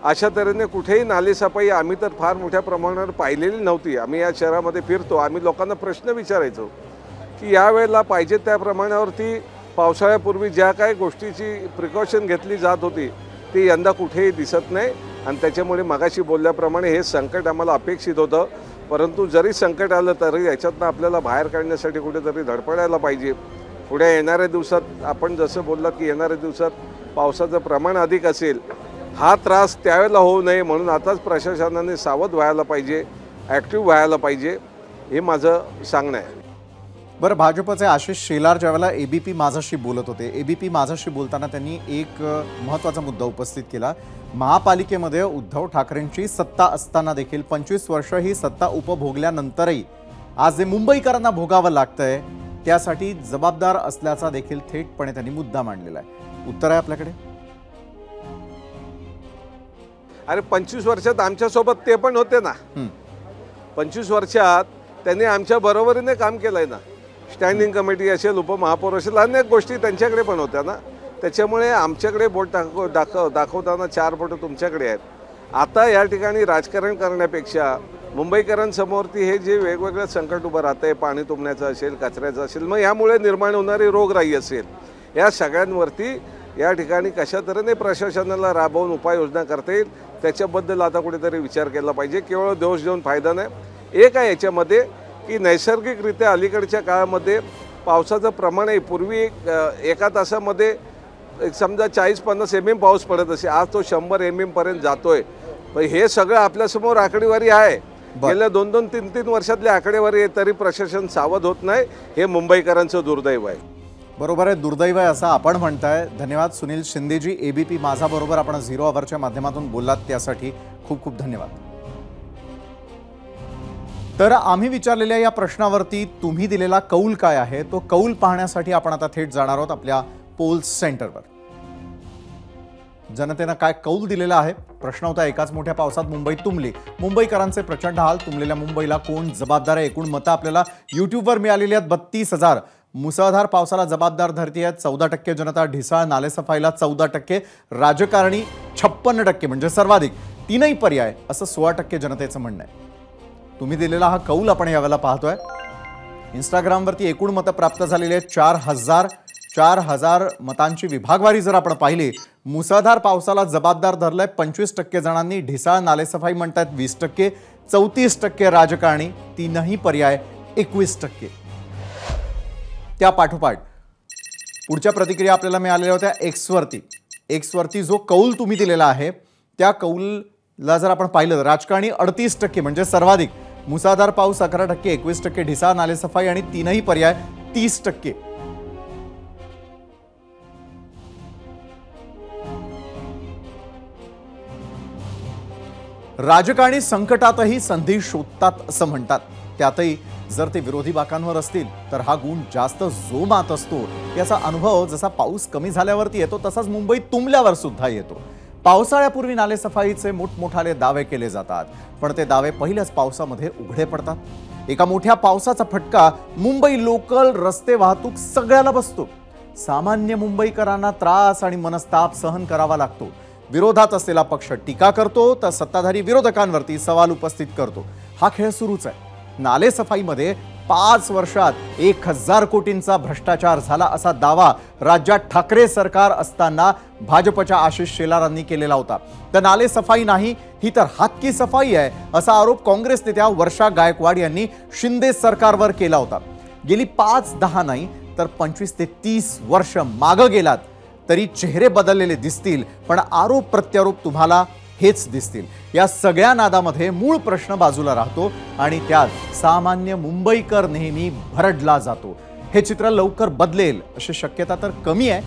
अशा तऱ्हेने कुठेही नालेसफाई आम्ही तर फार मोठ्या प्रमाणावर पाहिलेली नव्हती. आम्ही या शहरामध्ये फिरतो, आम्ही लोकांना प्रश्न विचारायचो की यावेळेला पाहिजे त्या प्रमाणावरती पावसाळ्यापूर्वी ज्या काही गोष्टीची प्रिकॉशन घेतली जात होती ती यंदा कुठेही दिसत नाही. आणि त्याच्यामुळे मगाशी बोलल्याप्रमाणे हे संकट आम्हाला अपेक्षित होतं. परंतु जरी संकट आलं तरी याच्यातनं आपल्याला बाहेर काढण्यासाठी कुठेतरी धडपडायला पाहिजे. पुढे येणाऱ्या दिवसात आपण जसं बोललात की येणाऱ्या दिवसात पावसाचं प्रमाण अधिक असेल, हा त्रास त्यावेळेला होऊ नये म्हणून आताच प्रशासनाने सावध व्हायला पाहिजे, ॲक्टिव्ह व्हायला पाहिजे, हे माझं सांगणं आहे. बरं, भाजपचे आशिष शेलार ज्यावेळेला एबीपी माझाशी बोलत होते, एबीपी माझाशी बोलताना त्यांनी एक महत्त्वाचा मुद्दा उपस्थित केला. महापालिकेमध्ये उद्धव ठाकरेंची सत्ता असताना देखील 25 वर्ष ही सत्ता उपभोगल्यानंतरही आज जे मुंबईकरांना भोगावं लागतंय त्यासाठी जबाबदार असल्याचा देखील थेटपणे त्यांनी मुद्दा मांडलेला आहे. उत्तर आहे आपल्याकडे? अरे 25 वर्षात आमच्यासोबत ते पण होते ना. 25 वर्षात त्यांनी आमच्या बरोबरीने काम केलंय ना. स्टँडिंग कमिटी असेल, उपमहापौर असेल, अनेक गोष्टी त्यांच्याकडे पण होत्या ना. त्याच्यामुळे आमच्याकडे बोट दाखवताना 4 बोटं तुमच्याकडे आहेत. आता या ठिकाणी राजकारण करण्यापेक्षा मुंबईकरांसमोरती हे जे वेगवेगळं संकट उभं राहतं आहे, पाणी तुंबण्याचं असेल, कचऱ्याचं असेल, मग यामुळे निर्माण होणारी रोगराई असेल, या सगळ्यांवरती या ठिकाणी कशा तऱ्हेने प्रशासनाला राबवून उपाययोजना करता येईल त्याच्याबद्दल आता कुठेतरी विचार केला पाहिजे. केवळ दोष देऊन फायदा नाही. एक आहे याच्यामध्ये की नैसर्गिकरित्या अलीकडच्या काळामध्ये पावसाचं प्रमाणही पूर्वी एका तासामध्ये समजा 40-50 mm पाऊस पडत असे, आज तो 100 mm पर्यंत जातोय. पण हे सगळं आपल्यासमोर आकडेवारी आहे. गेल्या 2-2, 3-3 वर्षातली आकडेवारी आहे, तरी प्रशासन सावध होत नाही. हे मुंबईकरांचं दुर्दैव आहे. बरोबर आहे, दुर्दैव आहे असं आपण म्हणताय. धन्यवाद सुनील शिंदेजी, एबीपी माझा बरोबर आपण झिरो अवरच्या माध्यमातून बोललात त्यासाठी खूप खूप धन्यवाद. तर आम्ही विचारलेल्या या प्रश्नावरती तुम्ही दिलेला कौल काय आहे तो कौल पाहण्यासाठी आपण आता थेट जाणार आहोत आपल्या पोल्स सेंटरवर. जनतेनं काय कौल दिलेला आहे? प्रश्न होता, एकाच मोठ्या पावसात मुंबई तुंबली, मुंबईकरांचे प्रचंड हाल, तुंबलेल्या मुंबईला कोण जबाबदार आहे? एकूण मतं आपल्याला युट्यूबवर मिळालेली आहेत 32,000. मुसळधार पावसाला जबाबदार धरती आहेत 14% जनता, ढिसाळ नालेसफाईला 14%, राजकारणी 56% म्हणजे सर्वाधिक, तीनही पर्याय असं 16% जनतेचं म्हणणं आहे. तुम्ही दिलेला हा कौल आपण यावेळेला पाहतोय. इंस्टाग्रामवरती एकूण मतं प्राप्त झालेली आहेत 4,000 मतांची विभागवारी जर आपण पाहिली, मुसळधार पावसाला जबाबदार धरलंय 25% जणांनी, ढिसाळ नालेसफाई म्हणतात 20%, 34% राजकारणी, तीनही पर्याय 21%. त्या पाठोपाठ पुढच्या प्रतिक्रिया आपल्याला मिळालेल्या होत्या एक्सवरती जो कौल तुम्ही दिलेला आहे त्या कौलला जर आपण पाहिलं तर राजकारणी 38% म्हणजे सर्वाधिक, मुसळधार पाऊस 11%, 21%, ढिसाळ नालेसफाई आणि तीनही पर्याय 30%. राजकारणी संकटातही संधी शोधतात असं म्हणतात. त्यातही जर ते विरोधी बाकांवर असतील तर हा गुण जास्त जोमात असतो. याचा अनुभव जसा पाऊस कमी झाल्यावरती येतो तसाच मुंबईत तुंबल्यावर सुद्धा येतो. पावसाळ्यापूर्वी नालेसफाईचे मोठमोठाले दावे केले जातात, पण ते दावे पहिल्याच पावसामध्ये उघडे पडतात. एका मोठ्या पावसाचा फटका मुंबई लोकल, रस्ते वाहतूक सगळ्याला बसतो. सामान्य मुंबईकरांना त्रास आणि मनस्ताप सहन करावा लागतो. विरोधात असलेला पक्ष टीका करतो तर सत्ताधारी विरोधकांवरती सवाल उपस्थित करतो. हा खेळ सुरूच आहे. नालेसफाईमध्ये 5 वर्षात 1000 कोटींचा भ्रष्टाचार झाला असा दावा राज्यात ठाकरे सरकार असताना भाजपच्या आशिष शेलारांनी केलेला होता. तर नालेसफाई नाही, ही तर हातकी सफाई आहे असा आरोप काँग्रेस नेत्या वर्षा गायकवाड यांनी शिंदे सरकारवर केला होता. गेली 5-10 नाही तर 25 ते 30 वर्ष मागं गेलात तरी चेहरे बदललेले दिसतील, पण आरोप प्रत्यारोप तुम्हाला हेच दिसतील. या सगळ्या नादामध्ये मूळ प्रश्न बाजूला राहतो आणि त्यात सामान्य मुंबईकर नेहमी भरडला जातो. हे चित्र लवकर बदलेल अशी शक्यता तर कमी आहे,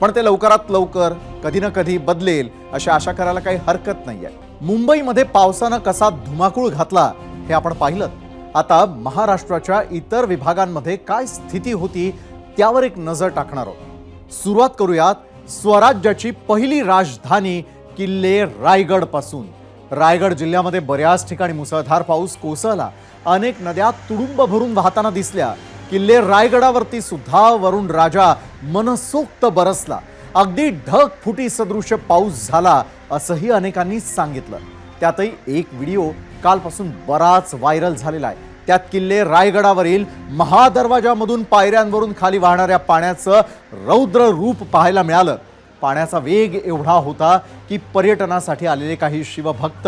पण ते लवकरात लवकर कधी ना कधी बदलेल अशी आशा करायला काही हरकत नाही आहे. मुंबईमध्ये पावसानं कसा धुमाकूळ घातला हे आपण पाहिलं. आता महाराष्ट्राच्या इतर विभागांमध्ये काय स्थिती होती त्यावर एक नजर टाकणार आहोत. सुरुवात करूयात स्वराज्याची पहिली राजधानी किल्ले रायगड पासून. रायगड जिल्ह्यामध्ये बऱ्याच ठिकाणी मुसळधार पाऊस कोसळला. अनेक नद्या तुडुंब भरून वाहताना दिसल्या. किल्ले रायगडावरती सुद्धा वरुण राजा मनसोक्त बरसला. अगदी ढगफुटी सदृश पाऊस झाला असंही अनेकांनी सांगितलं. त्यातही एक व्हिडिओ कालपासून बराच व्हायरल झालेला आहे. त्यात किल्ले रायगडावरील महादरवाजामधून पायऱ्यांवरून खाली वाहणाऱ्या पाण्याचं रौद्र रूप पाहायला मिळालं. पाण्याचा वेग एवढा होता की पर्यटनासाठी आलेले काही शिवभक्त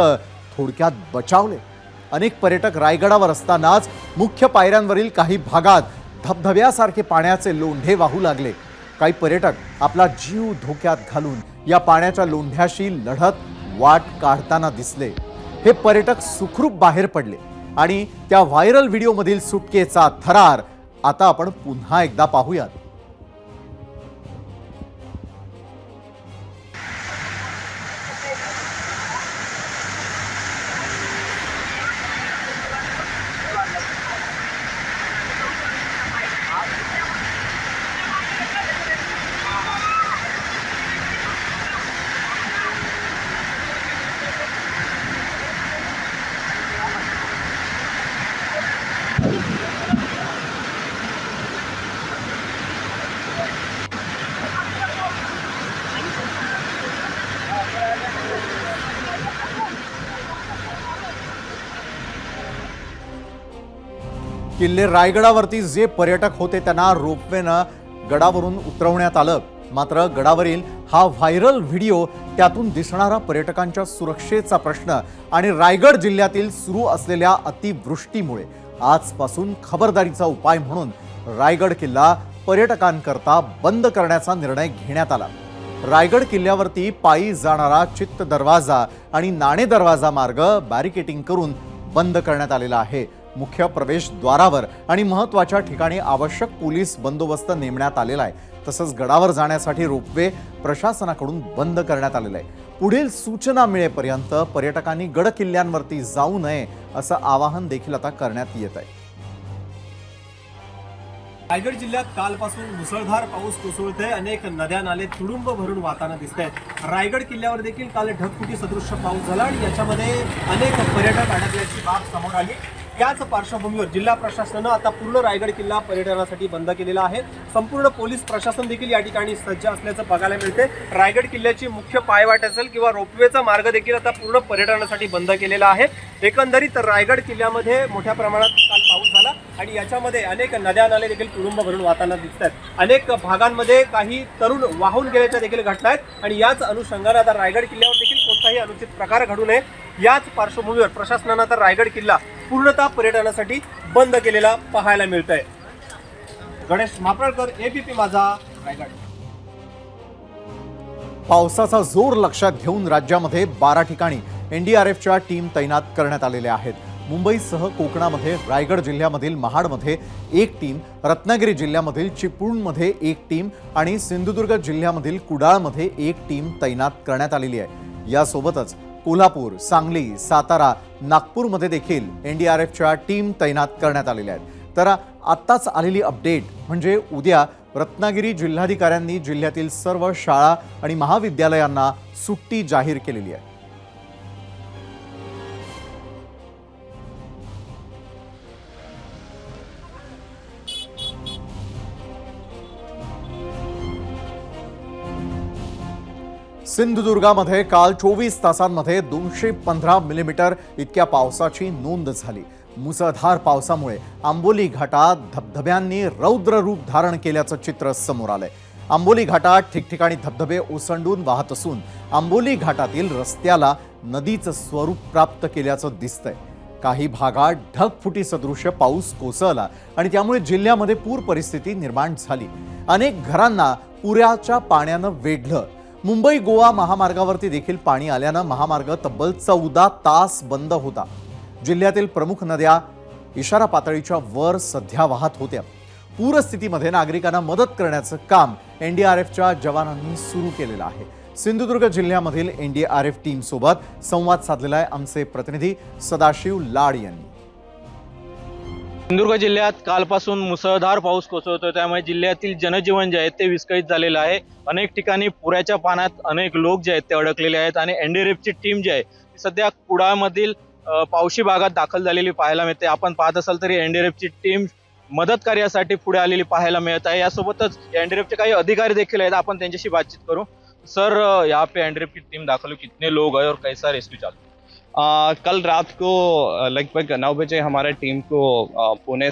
थोडक्यात बचावले. अनेक पर्यटक रायगडावर असतानाच मुख्य पायऱ्यांवरील काही भागात धबधब्यासारखे पाण्याचे लोंढे वाहू लागले. काही पर्यटक आपला जीव धोक्यात घालून या पाण्याच्या लोंढ्याशी लढत वाट काढताना दिसले. हे पर्यटक सुखरूप बाहेर पडले आणि त्या व्हायरल व्हिडिओमधील सुटकेचा थरार आता आपण पुन्हा एकदा पाहूयात. किल्ले रायगडावरती जे पर्यटक होते त्यांना रोपवेनं गडावरून उतरवण्यात आलं. मात्र गडावरील हा व्हायरल व्हिडिओ, त्यातून दिसणारा पर्यटकांच्या सुरक्षेचा प्रश्न आणि रायगड जिल्ह्यातील सुरू असलेल्या अतिवृष्टीमुळे आजपासून खबरदारीचा उपाय म्हणून रायगड किल्ला पर्यटकांकरता बंद करण्याचा निर्णय घेण्यात आला. रायगड किल्ल्यावरती पायी जाणारा चित्त दरवाजा आणि नाणे दरवाजा मार्ग बॅरिकेटिंग करून बंद करण्यात आलेला आहे. मुख्य प्रवेशद्वारावर आणि महत्त्वाच्या ठिकाणी आवश्यक पोलीस बंदोबस्त नेमण्यात आलेला आहे. तसंच गडावर जाण्यासाठी रोपवे प्रशासनाकडून बंद करण्यात आलेलं आहे. पुढील सूचना मिळेपर्यंत पर्यटकांनी गड किल्ल्यांवरती जाऊ नये असं आवाहन देखील आता करण्यात येत आहे. रायगड जिल्ह्यात कालपासून मुसळधार पाऊस कोसळतोय. अनेक नद्या नाले तुडुंब भरून वाहताना दिसत आहेत. रायगड किल्ल्यावर देखील काल ढगफुटी सदृश्य पाऊस झाला आणि याच्यामध्ये अनेक पर्यटक अडकल्याची बाब समोर आली. याच पार्श्वभूमीवर जिल्हा प्रशासनानं आता पूर्ण रायगड किल्ला पर्यटनासाठी बंद केलेला आहे. संपूर्ण पोलीस प्रशासन देखील या ठिकाणी सज्ज असल्याचं बघायला मिळते. रायगड किल्ल्याची मुख्य पायवाट असेल किंवा रोपवेचा मार्ग देखील आता पूर्ण पर्यटनासाठी बंद केलेला आहे. एकंदरीत रायगड किल्ल्यामध्ये मोठ्या प्रमाणात काल पाऊस झाला आणि याच्यामध्ये अनेक नद्या नाले देखील तुडुंब भरून वाहताना दिसत आहेत. अनेक भागांमध्ये काही तरुण वाहून गेल्याच्या देखील घटना आहेत आणि याच अनुषंगाने आता रायगड किल्ल्यावर देखील कोणताही अनुचित प्रकार घडू नये याच पार्श्वभूमीवर प्रशासनानं आता रायगड किल्ला पूर्णतः पर्यटनासाठी बंद केलेला पाहायला मिळत आहे. गणेश मापळकर, एबीपी माझा, रायगड. पावसाचा जोर लक्षात घेऊन राज्यामध्ये 12 ठिकाणी एनडीआरएफच्या टीम तैनात करण्यात आलेल्या आहेत. मुंबईसह कोकणामध्ये रायगड जिल्ह्यामधील महाडमध्ये 1 टीम, रत्नागिरी जिल्ह्यामधील चिपळूणमध्ये 1 टीम आणि सिंधुदुर्ग जिल्ह्यामधील कुडाळमध्ये 1 टीम तैनात करण्यात आलेली आहे. यासोबतच कोल्हापूर, सांगली, सातारा, नागपूरमध्ये देखील एनडीआरएफच्या टीम तैनात करण्यात आलेल्या आहेत। तर आत्ताच आलेली अपडेट म्हणजे उद्या रत्नागिरी जिल्हाधिकाऱ्यांनी जिल्ह्यातील सर्व शाळा आणि महाविद्यालयांना सुट्टी जाहीर केलेली आहे। सिंधुदुर्गामध्ये काल 24 तासांमध्ये 215 मिलीमीटर इतक्या पावसाची नोंद झाली। मुसळधार पावसामुळे आंबोली घाटात धबधब्यांनी रौद्र रूप धारण केल्याचं चित्र समोर आलंय। आंबोली घाटात ठिकठिकाणी धबधबे ओसंडून वाहत असून आंबोली घाटातील रस्त्याला नदीचं स्वरूप प्राप्त केल्याचं दिसतंय। काही भागात ढगफुटी सदृश्य पाऊस कोसळला आणि त्यामुळे जिल्ह्यामध्ये पूर परिस्थिती निर्माण झाली। अनेक घरांना पुराच्या पाण्यानं वेढलं। मुंबई गोवा महामार्गावरती देखील पाणी आल्यानं महामार्ग तब्बल 14 तास बंद होता। जिल्ह्यातील प्रमुख नद्या इशारा पातळीच्या वर सध्या वाहत होत्या। पूरस्थितीमध्ये नागरिकांना मदत करण्याचं काम एनडीआरएफच्या जवानांनी सुरू केलेलं आहे। सिंधुदुर्ग जिल्ह्यामधील एनडीआरएफ टीम सोबत संवाद साधलेला आहे आमचे प्रतिनिधी सदाशिव लाड यांनी। सिंधुदुर्ग जिल्ह्यात कालपासून मुसळधार पाऊस कोसळतोय, त्यामुळे जिल्ह्यातील जनजीवन जे आहे ते विस्कळीत झालेलं आहे। अनेक ठिकाणी पुराच्या पाण्यात अनेक लोक जे आहेत ते अडकलेले आहेत आणि एनडीआरएफची टीम जी आहे ती सध्या कुडाळमधील पावशी भागात दाखल झालेली पाहायला मिळते। आपण पाहत असाल तरी एनडीआरएफची टीम मदत कार्यासाठी पुढे आलेली पाहायला मिळत आहे। यासोबतच एनडीआरएफचे काही अधिकारी देखील आहेत, आपण त्यांच्याशी बातचीत करू। सर, यहाँ पे एनडीआरएफ की टीम दाखिल हुई, कितने लोग हैं और कैसा रेस्क्यू चालू? कल रात को लगभग 9 बजे हमारे टीम को पुणे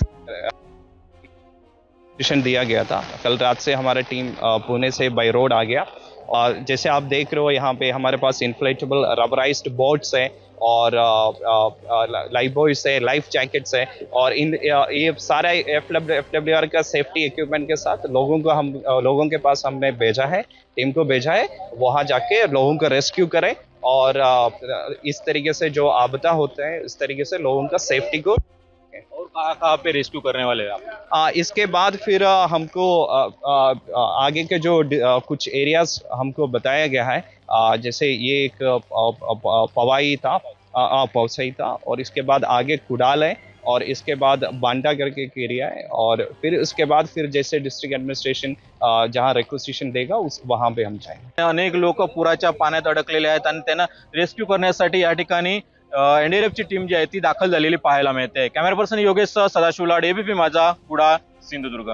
स्टेशन दिया गया था। कल रात से हमारा टीम पुणे से बाई रोड आ गया और जैसे आप देख रहे हो यहाँ पे हमारे पास इन्फ्लेटेबल रबराइज्ड बोट्स है और लाइफ बॉयज है, लाइफ जैकेट्स है और ये सारा FWR का सेफ्टी इक्विपमेंट के साथ लोगों के पास हमने भेजा है, टीम को भेजा है, वहाँ जाके लोगों को रेस्क्यू करें और इस तरीके से जो आपदा होते हैं इस तरीके से लोगों का सेफ्टी को। और कहाँ पे रेस्क्यू करने वाले हैं आप? इसके बाद फिर हमको आगे के जो कुछ एरियाज हमको बताया गया है, जैसे ये एक पवसई था और इसके बाद आगे कुडाल है और इसके बाद बांडा करके एक एरिया है और फिर उसके बाद फिर जैसे डिस्ट्रिक्ट एडमिनिस्ट्रेशन जहां रिक्वेस्टेशन देगा वहां पे हम जाएंगे। अनेक लोक पुराच्या पाण्यात अडकलेले आहेत आणि त्यांना रेस्क्यू करण्यासाठी या ठिकाणी एनडीआरएफची टीम जी आहे ती दाखल झालेली पाहायला मिळते। कॅमेरा पर्सन योगेश सदाशिव लाड, एबीपी माझा, कुडाळ, सिंधुदुर्ग।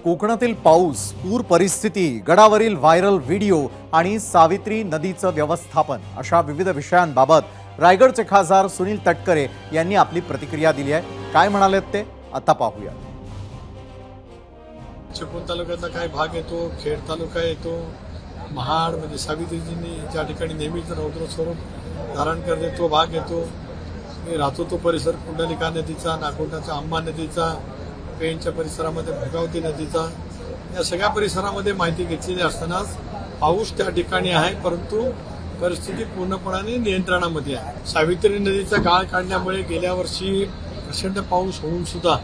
कोकणातील पाऊस, पूर परिस्थिती, गडावरील व्हायरल व्हिडिओ आणि सावित्री नदीचं व्यवस्थापन अशा विविध विषयांबाबत रायगडचे खासदार सुनील तटकरे यांनी आपली प्रतिक्रिया दिली आहे। काय म्हणालेत ते आता पाहूया। चिपळूण तालुक्यातला काही भाग येतो, खेड तालुका येतो, महाड म्हणजे सावित्रीजींनी ज्या ठिकाणी नेहमीच रौद्र स्वरूप धारण करते तो भाग येतो। मी राहतो तो परिसर कुंडलिका नदीचा, नागोंडाचा अंबा नदीचा, पेणच्या परिसरामध्ये भोगावती नदीचा, या सगळ्या परिसरामध्ये माहिती घेतलेली असतानाच पाऊस त्या ठिकाणी आहे, परंतु परिस्थिती पूर्णपणे नियंत्रणामध्ये आहे। सावित्री नदीचा गाळ काढण्यामुळे गेल्या वर्षी प्रचंड पाऊस होऊन सुद्धा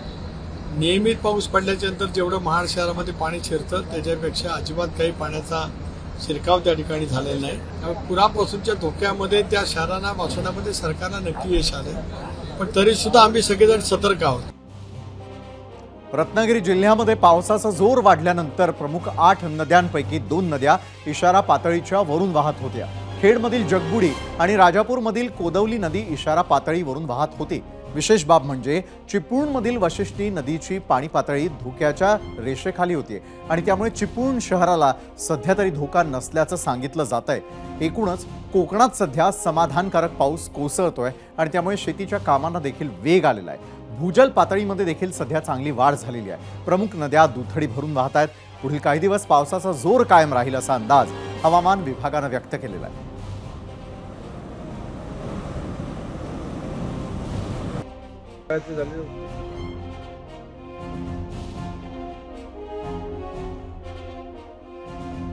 नियमित पाऊस पडल्याच्या नंतर जेवढं महाड शहरामध्ये पाणी शिरतं त्याच्यापेक्षा अजिबात काही पाण्याचा शिरकाव त्या ठिकाणी झालेला नाही। त्यामुळे पुरापासूनच्या धोक्यामध्ये त्या शहरांना वाचवण्यामध्ये सरकारला नक्की यश आले, पण तरी सुद्धा आम्ही सगळेजण सतर्क आहोत। रत्नागिरी जिल्ह्यामध्ये पावसाचा जोर वाढल्यानंतर प्रमुख 8 नद्यांपैकी 2 नद्या इशारा पातळीच्या वरून वाहत होत्या। खेडमधील जगबुडी आणि राजापूरमधील कोदवली नदी इशारा पातळीवरून वाहत होती। विशेष बाब म्हणजे चिपळूणमधील वशिष्ठी नदीची पाणी पातळी धोक्याच्या रेषेखाली होती आणि त्यामुळे चिपळूण शहराला सध्या तरी धोका नसल्याचं सांगितलं जात आहे। एकूणच कोकणात सध्या समाधानकारक पाऊस कोसळतोय आणि त्यामुळे शेतीच्या कामांना देखील वेग आलेला आहे। भूजल पातळीमध्ये देखील सध्या चांगली वाढ झालेली आहे। प्रमुख नद्या दुथडी भरून वाहत आहेत। पुढील काही दिवस पावसाचा जोर कायम राहील असा अंदाज हवामान विभागानं व्यक्त केलेला आहे।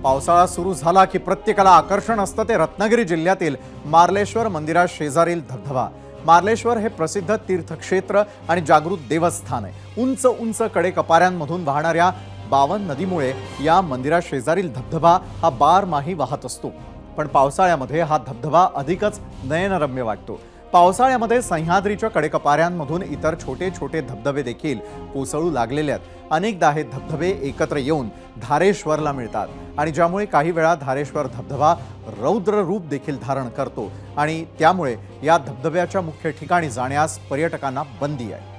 पावसाळा सुरू झाला की प्रत्येकाला आकर्षण असतं ते रत्नागिरी जिल्ह्यातील मार्लेश्वर मंदिरात शेजारील धबधबा। मार्लेश्वर हे प्रसिद्ध तीर्थक्षेत्र आणि जागृत देवस्थान आहे। उंच उंच कडेकपाऱ्यांमधून वाहणाऱ्या 52 नदीमुळे या मंदिरात शेजारील धबधबा हा बारमाही वाहत असतो। पण पावसाळ्यामध्ये हा धबधबा अधिकच नयनरम्य वाटतो। पावसाळ्यामध्ये सह्याद्रीच्या कडेकपाऱ्यांमधून इतर छोटे छोटे धबधबे देखील कोसळू लागलेले आहेत। अनेकदा हे धबधबे एकत्र येऊन धारेश्वरला मिळतात आणि ज्यामुळे काही वेळा धारेश्वर धबधबा रौद्र रूप देखील धारण करतो आणि त्यामुळे या धबधब्याच्या मुख्य ठिकाणी जाण्यास पर्यटकांना बंदी आहे।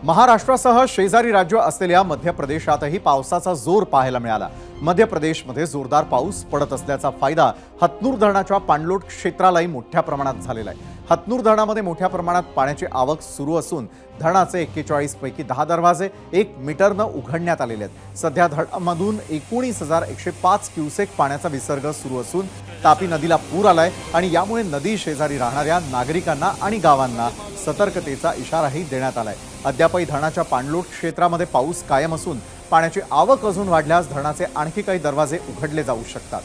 महाराष्ट्रासह शेजारी राज्य असलेल्या मध्य प्रदेशातही पावसाचा जोर पाहायला मिळाला। मध्य प्रदेशमध्ये जोरदार पाऊस पडत असल्याचा फायदा हतनूर धरणाच्या पाणलोट क्षेत्रालाही मोठ्या प्रमाणात झालेला आहे। हतनूर धरणामध्ये मोठ्या प्रमाणात पाण्याची आवक सुरू असून धरणाचे 41 पैकी 10 दरवाजे 1 मीटरनं उघडण्यात आलेले आहेत। सध्या धरणामधून 19,105 क्युसेक पाण्याचा विसर्ग सुरू असून तापी नदीला पूर आलाय आणि यामुळे नदी शेजारी राहणाऱ्या नागरिकांना आणि गावांना सतर्कतेचा इशाराही देण्यात आलाय। अद्यापही धरणाच्या पाणलोट क्षेत्रामध्ये पाऊस कायम असून पाण्याची आवक अजून वाढल्यास धरणाचे आणखी काही दरवाजे उघडले जाऊ शकतात।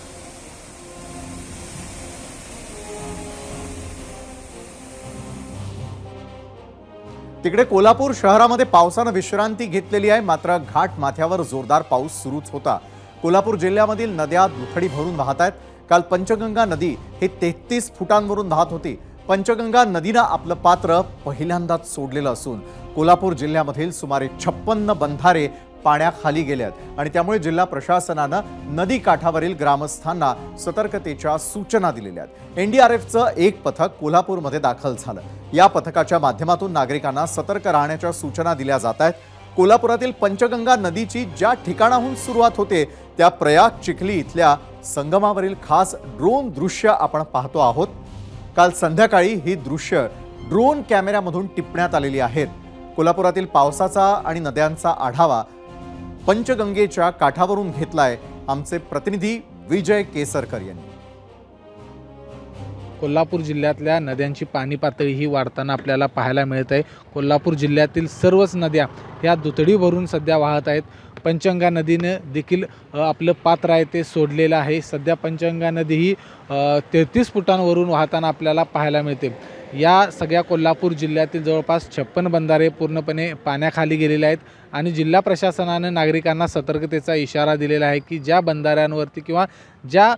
तिकडे कोल्हापूर शहरामध्ये पावसाने विश्रांती घेतलेली आहे, मात्र घाट माथ्यावर जोरदार पाऊस सुरूच होता। कोल्हापूर जिल्ह्यामधील नद्या दुथडी भरून वाहत आहेत। काल पंचगंगा नदी ही 33 फुटांवरून वाहत होती। पंचगंगा नदीनं आपलं पात्र पहिल्यांदाच सोडलेलं असून कोल्हापूर जिल्ह्यामधील सुमारे 56 बंधारे पाण्याखाली गेले आहेत आणि त्यामुळे जिल्हा प्रशासनानं नदी काठावरील ग्रामस्थांना सतर्कतेच्या सूचना दिलेल्या आहेत। एनडीआरएफचं एक पथक कोल्हापूरमध्ये दाखल झालं। या पथकाच्या माध्यमातून नागरिकांना सतर्क राहण्याच्या सूचना दिल्या जात आहेत। कोल्हापुरातील पंचगंगा नदीची ज्या ठिकाणाहून सुरुवात होते त्या प्रयाग चिखली इथल्या संगमावरील खास ड्रोन दृश्य आपण पाहतो आहोत। काल संध्याकाळी ही दृश्य ड्रोन कॅमेऱ्यामधून टिपण्यात आलेली आहेत। कोल्हापुरातील पावसाचा आणि नद्यांचा आढावा पंचगंगेच्या काठावरून घेतलाय आमचे प्रतिनिधी विजय केसरकर यांनी। कोल्हापूर जिल्ह्यातल्या नद्यांची पाणी पातळी ही वाढताना आपल्याला पाहायला मिळत आहे। कोल्हापूर जिल्ह्यातील सर्वच नद्या ह्या दुथडी भरून सध्या वाहत आहेत। पंचगंगा नदीने देखील आपलं पात्र आहे ते सोडलेलं आहे। सध्या पंचगंगा नदी ही 33 फुटांवरून वाहताना आपल्याला पाहायला मिळते। या सगळ्या कोल्हापूर जिल्ह्यातील जवळपास 56 बंधारे पूर्णपणे पाण्याखाली गेलेले आहेत आणि जिल्हा प्रशासनाने नागरिकांना सतर्कतेचा इशारा दिलेला आहे की ज्या बंधाऱ्यांवरती किंवा ज्या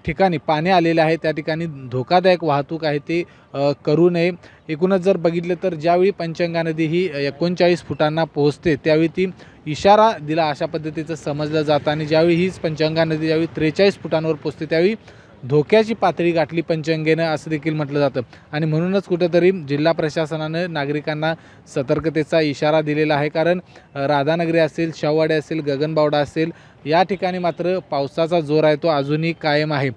ठिकाणी पाणी आलेले आहे त्या ठिकाणी धोकादायक वाहतूक आहे ते करू नये। एकूणच जर बघितलं तर ज्यावेळी पंचगंगा नदी ही 39 फुटांना पोहोचते त्यावेळी ती इशारा दिला अशा पद्धतीचं समजलं जातं आणि ज्यावेळी हीच पंचगंगा नदी ज्यावेळी 43 फुटांवर पोहोचते त्यावेळी धोक्याची पातळी गाठली पंचगंगेनं असं देखील म्हटलं जातं आणि म्हणूनच कुठेतरी जिल्हा प्रशासनानं नागरिकांना सतर्कतेचा इशारा दिलेला आहे। कारण राधानगरी असेल, शाहूवाडी असेल, गगनबावडा असेल या ठिकाणी मात्र पावसाचा जोर आहे तो अजूनही कायम आहे।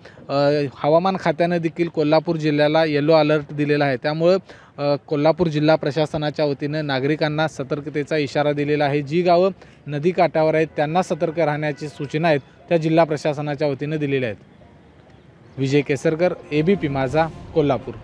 हवामान खात्यानं देखील कोल्हापूर जिल्ह्याला येलो अलर्ट दिलेला आहे। त्यामुळं कोल्हापूर जिल्हा प्रशासनाच्या वतीनं नागरिकांना सतर्कतेचा इशारा दिलेला आहे। जी गावं नदी काठावर आहेत त्यांना सतर्क राहण्याची सूचना आहेत त्या जिल्हा प्रशासनाच्या वतीनं दिलेल्या आहेत। विजय केसरकर, एबीपी माझा, कोल्हापूर।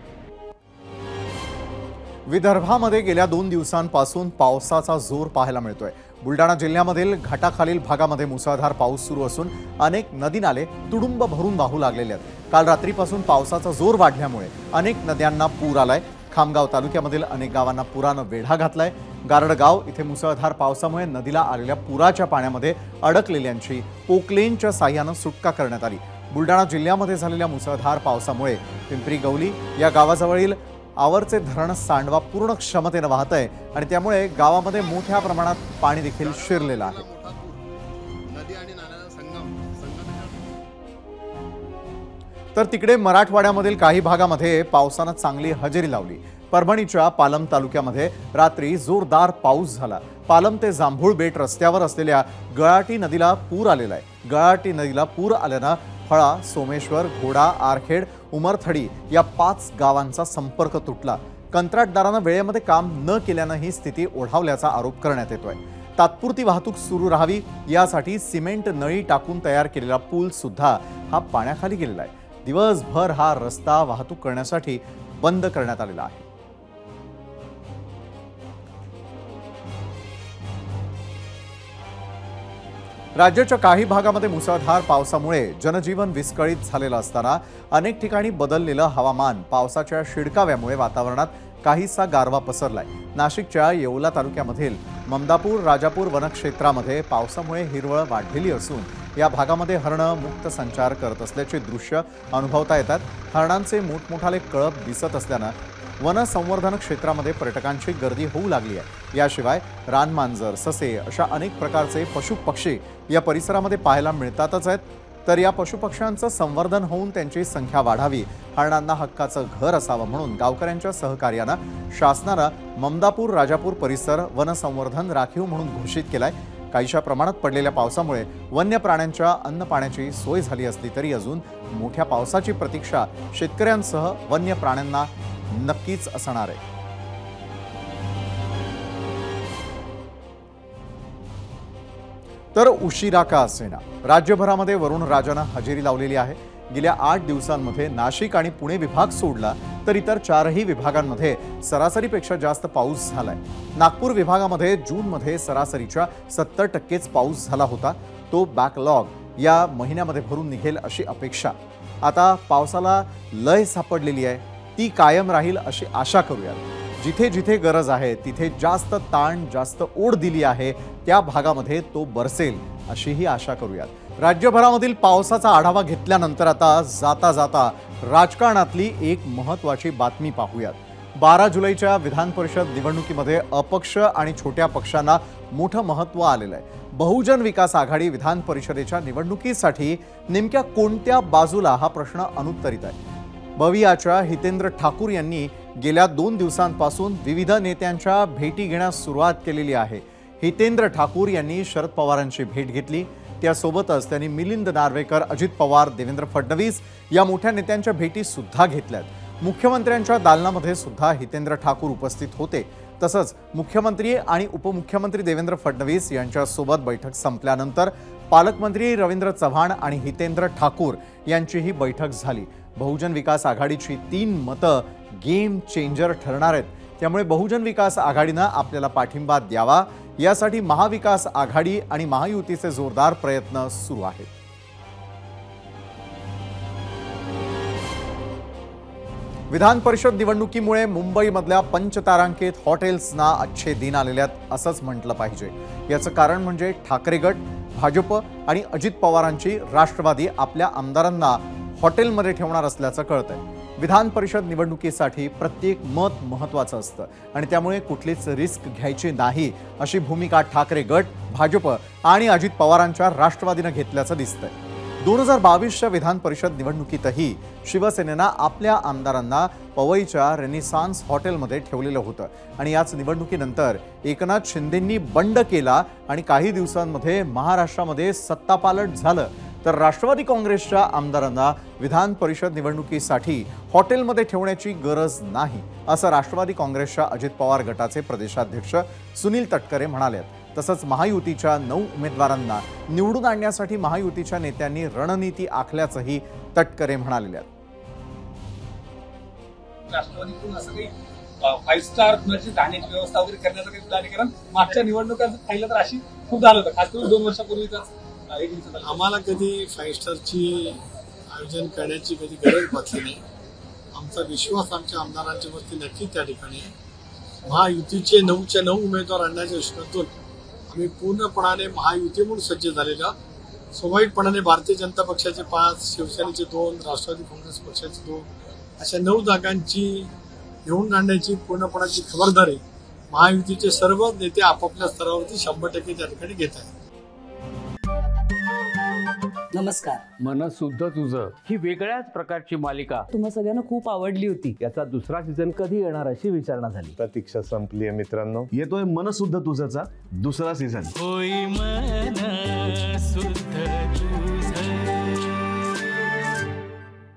विदर्भामध्ये गेल्या 2 दिवसांपासून पावसाचा जोर पाहायला मिळतोय। बुलढाणा जिल्ह्यामधील घाटाखालील भागामध्ये मुसळधार पाऊस सुरू असून अनेक नदी नाले तुडुंब भरून वाहू लागलेले आहेत। काल रात्रीपासून पावसाचा जोर वाढल्यामुळे अनेक नद्यांना पूर आलाय। खामगाव तालुक्यामधील अनेक गावांना पुरानं वेढा घातलाय। गारडगाव इथे मुसळधार पावसामुळे नदीला आलेल्या पुराच्या पाण्यामध्ये अडकलेल्यांची पोकलेनच्या साह्यानं सुटका करण्यात आली। बुलढाणा जिल्ह्यामध्ये झालेल्या मुसळधार पावसामुळे पिंपरी गवली या गावाजवळील आवरचे धरण सांडवा पूर्ण क्षमतेने वाहत आहे आणि त्यामुळे गावामध्ये मोठ्या प्रमाणात पाणी देखील शिरलेलं आहे। तर तिकडे मराठवाड्यामधील काही भागामध्ये पावसानं चांगली हजेरी लावली। परभणीच्या पालम तालुक्यामध्ये रात्री जोरदार पाऊस झाला। पालम ते जांभूळ बेट रस्त्यावर असलेल्या गळाटी नदीला पूर आलेला आहे। गळाटी नदीला पूर आल्यानं फळा, सोमेश्वर, घोडा, आरखेड, उमरथडी या 5 गावांचा संपर्क तुटला। कंत्राटदारानं वेळेमध्ये काम न केल्यानं ही स्थिती ओढावल्याचा आरोप करण्यात येतोय। तात्पुरती वाहतूक सुरू राहावी यासाठी सिमेंट नळी टाकून तयार केलेला पूल सुद्धा हा पाण्याखाली गेलेला आहे। दिवसभर हा रस्ता वाहतूक करण्यासाठी बंद करण्यात आलेला आहे। राज्याच्या काही भागामध्ये मुसळधार पावसामुळे जनजीवन विस्कळीत झालेलं असताना अनेक ठिकाणी बदललेलं हवामान पावसाच्या शिडकाव्यामुळे वातावरणात काहीसा गारवा पसरलाय। नाशिकच्या येवला तालुक्यामधील ममदापूर राजापूर वनक्षेत्रामध्ये पावसामुळे हिरवळ वाढलेली असून या भागामध्ये हरणं मुक्त संचार करत असल्याचे दृश्य अनुभवता येतात. हरणांचे मोठमोठाले कळप दिसत असल्यानं वनसंवर्धन क्षेत्रामध्ये पर्यटकांची गर्दी होऊ लागली आहे. याशिवाय रानमांजर, ससे अशा अनेक प्रकारचे पशुपक्षी या परिसरामध्ये पाहायला मिळतातच आहेत. तर या पशुपक्ष्यांचं संवर्धन होऊन त्यांची संख्या वाढावी, हरणांना हक्काचं घर असावं म्हणून गावकऱ्यांच्या सहकार्यानं शासनानं ममदापूर राजापूर परिसर वनसंवर्धन राखीव म्हणून घोषित केलाय. काहीशा प्रमाणात पडलेल्या पावसामुळे वन्य प्राण्यांच्या अन्न पाण्याची सोय झाली असली तरी अजून मोठ्या पावसाची प्रतीक्षा शेतकऱ्यांसह वन्य प्राण्यांना नक्कीच असणार आहे. तर उशिरा का असेना, राज्यभरामध्ये वरुण राजानं हजेरी लावलेली आहे. गेल्या 8 दिवसांमध्ये नाशिक आणि पुणे विभाग सोडला तर इतर 4ही विभागांमध्ये सरासरीपेक्षा जास्त पाऊस झालाय. नागपूर विभागामध्ये जूनमध्ये सरासरीच्या 70% पाऊस झाला होता. तो बॅकलॉग या महिन्यामध्ये भरून निघेल अशी अपेक्षा. आता पावसाला लय सापडलेली आहे, ती कायम राहील अशी आशा करूया. जिथे जिथे गरज आहे तिथे जास्त ताण, जास्त ओढ दिली आहे त्या भागामध्ये तो बरसेल अशीही आशा करूयात. राज्यभरामधील पावसाचा आढावा घेतल्यानंतर आता जाता जाता राजकारणातली एक महत्त्वाची बातमी पाहूयात. 12 जुलैच्या विधान परिषद निवडणुकीमध्ये अपक्ष आणि छोट्या पक्षांना मोठं महत्त्व आलेलं आहे. बहुजन विकास आघाडी विधान परिषदेच्या निवडणुकीसाठी नेमक्या कोणत्या बाजूला हा प्रश्न अनुत्तरित आहे. बवियाच्या हितेंद्र ठाकूर यांनी गेल्या 2 दिवसांपासून विविध नेत्यांच्या भेटी घेण्यास सुरुवात केलेली आहे. हितेंद्र ठाकूर यांनी शरद पवारांची भेट घेतली. त्यासोबतच त्यांनी मिलिंद नार्वेकर, अजित पवार, देवेंद्र फडणवीस या मोठ्या नेत्यांच्या भेटी सुद्धा घेतल्यात. मुख्यमंत्र्यांच्या दालनामध्ये सुद्धा हितेंद्र ठाकूर उपस्थित होते. तसंच मुख्यमंत्री आणि उपमुख्यमंत्री देवेंद्र फडणवीस यांच्यासोबत बैठक संपल्यानंतर पालकमंत्री रवींद्र चव्हाण आणि हितेंद्र ठाकूर यांचीही बैठक झाली. बहुजन विकास आघाडीची 3 मतं गेम चेंजर ठरणार आहेत. त्यामुळे बहुजन विकास आघाडीनं आपल्याला पाठिंबा द्यावा यासाठी महाविकास आघाडी आणि महायुतीचे जोरदार प्रयत्न सुरू आहेत. विधान परिषद निवडणुकीमुळे मुंबईमधल्या पंचतारांकित हॉटेल्सना अच्छे दिन आलेले आहेत असंच म्हटलं पाहिजे. याचं कारण म्हणजे ठाकरे गट, भाजप आणि अजित पवारांची राष्ट्रवादी आपल्या आमदारांना हॉटेलमध्ये ठेवणार असल्याचं कळतंय. विधान परिषद निवडणुकीसाठी प्रत्येक मत महत्त्वाचं असतं आणि त्यामुळे कुठलीच रिस्क घ्यायची नाही अशी भूमिका ठाकरे गट, भाजप आणि अजित पवारांच्या राष्ट्रवादीनं घेतल्याचं दिसतंय. 2022च्या विधान परिषद निवडणुकीतही शिवसेनेनं आपल्या आमदारांना पवईच्या रेनिसान्स हॉटेलमध्ये ठेवलेलं होतं आणि याच निवडणुकीनंतर एकनाथ शिंदेंनी बंड केला आणि काही दिवसांमध्ये महाराष्ट्रामध्ये सत्तापालट झालं. तर राष्ट्रवादी काँग्रेसच्या आमदारांना विधान परिषद निवडणुकीसाठी हॉटेलमध्ये ठेवण्याची गरज नाही असं राष्ट्रवादी काँग्रेसच्या अजित पवार गटाचे प्रदेशाध्यक्ष सुनील तटकरे म्हणाले. तसंच महायुतीच्या 9 उमेदवारांना निवडून आणण्यासाठी महायुतीच्या नेत्यांनी रणनीती आखल्याचंही तटकरे म्हणाले. राष्ट्रवादीकडून असं काही 5 स्टार राहण्याची व्यवस्था वगैरे करण्याचं काही प्लॅन, कारण मागच्या निवडणुकात पाहिलं तर अशी खूप झालं होतं, खास करून 2 वर्षापूर्वीच. आम्हाला कधी 5 स्टारची आयोजन करण्याची कधी गरज भासली नाही. आमचा विश्वास आमच्या आमदारांच्या वरती नक्की त्या ठिकाणी आहे. महायुतीचे 9च्या 9 उमेदवार आणण्याच्या दृष्टीतून आम्ही पूर्णपणाने महायुती म्हणून सज्ज झालेला. स्वाभाविकपणाने भारतीय जनता पक्षाचे 5, शिवसेनेचे 2, राष्ट्रवादी काँग्रेस पक्षाचे 2 अशा 9 जागांची घेऊन आणण्याची पूर्णपणाची खबरदारी महायुतीचे सर्व नेते आपापल्या स्तरावरती 100% त्या ठिकाणी घेत आहेत. नमस्कार. मन सुद्धा तुझं ही वेगळ्याच प्रकारची मालिका तुम्हा सगळ्यांना खूप आवडली होती. याचा दुसरा सीझन कधी येणार अशी विचारणा झाली. प्रतीक्षा संपली आहे मित्रांनो. येतोय मन सुद्धा तुझाचा दुसरा सीझन. होई मन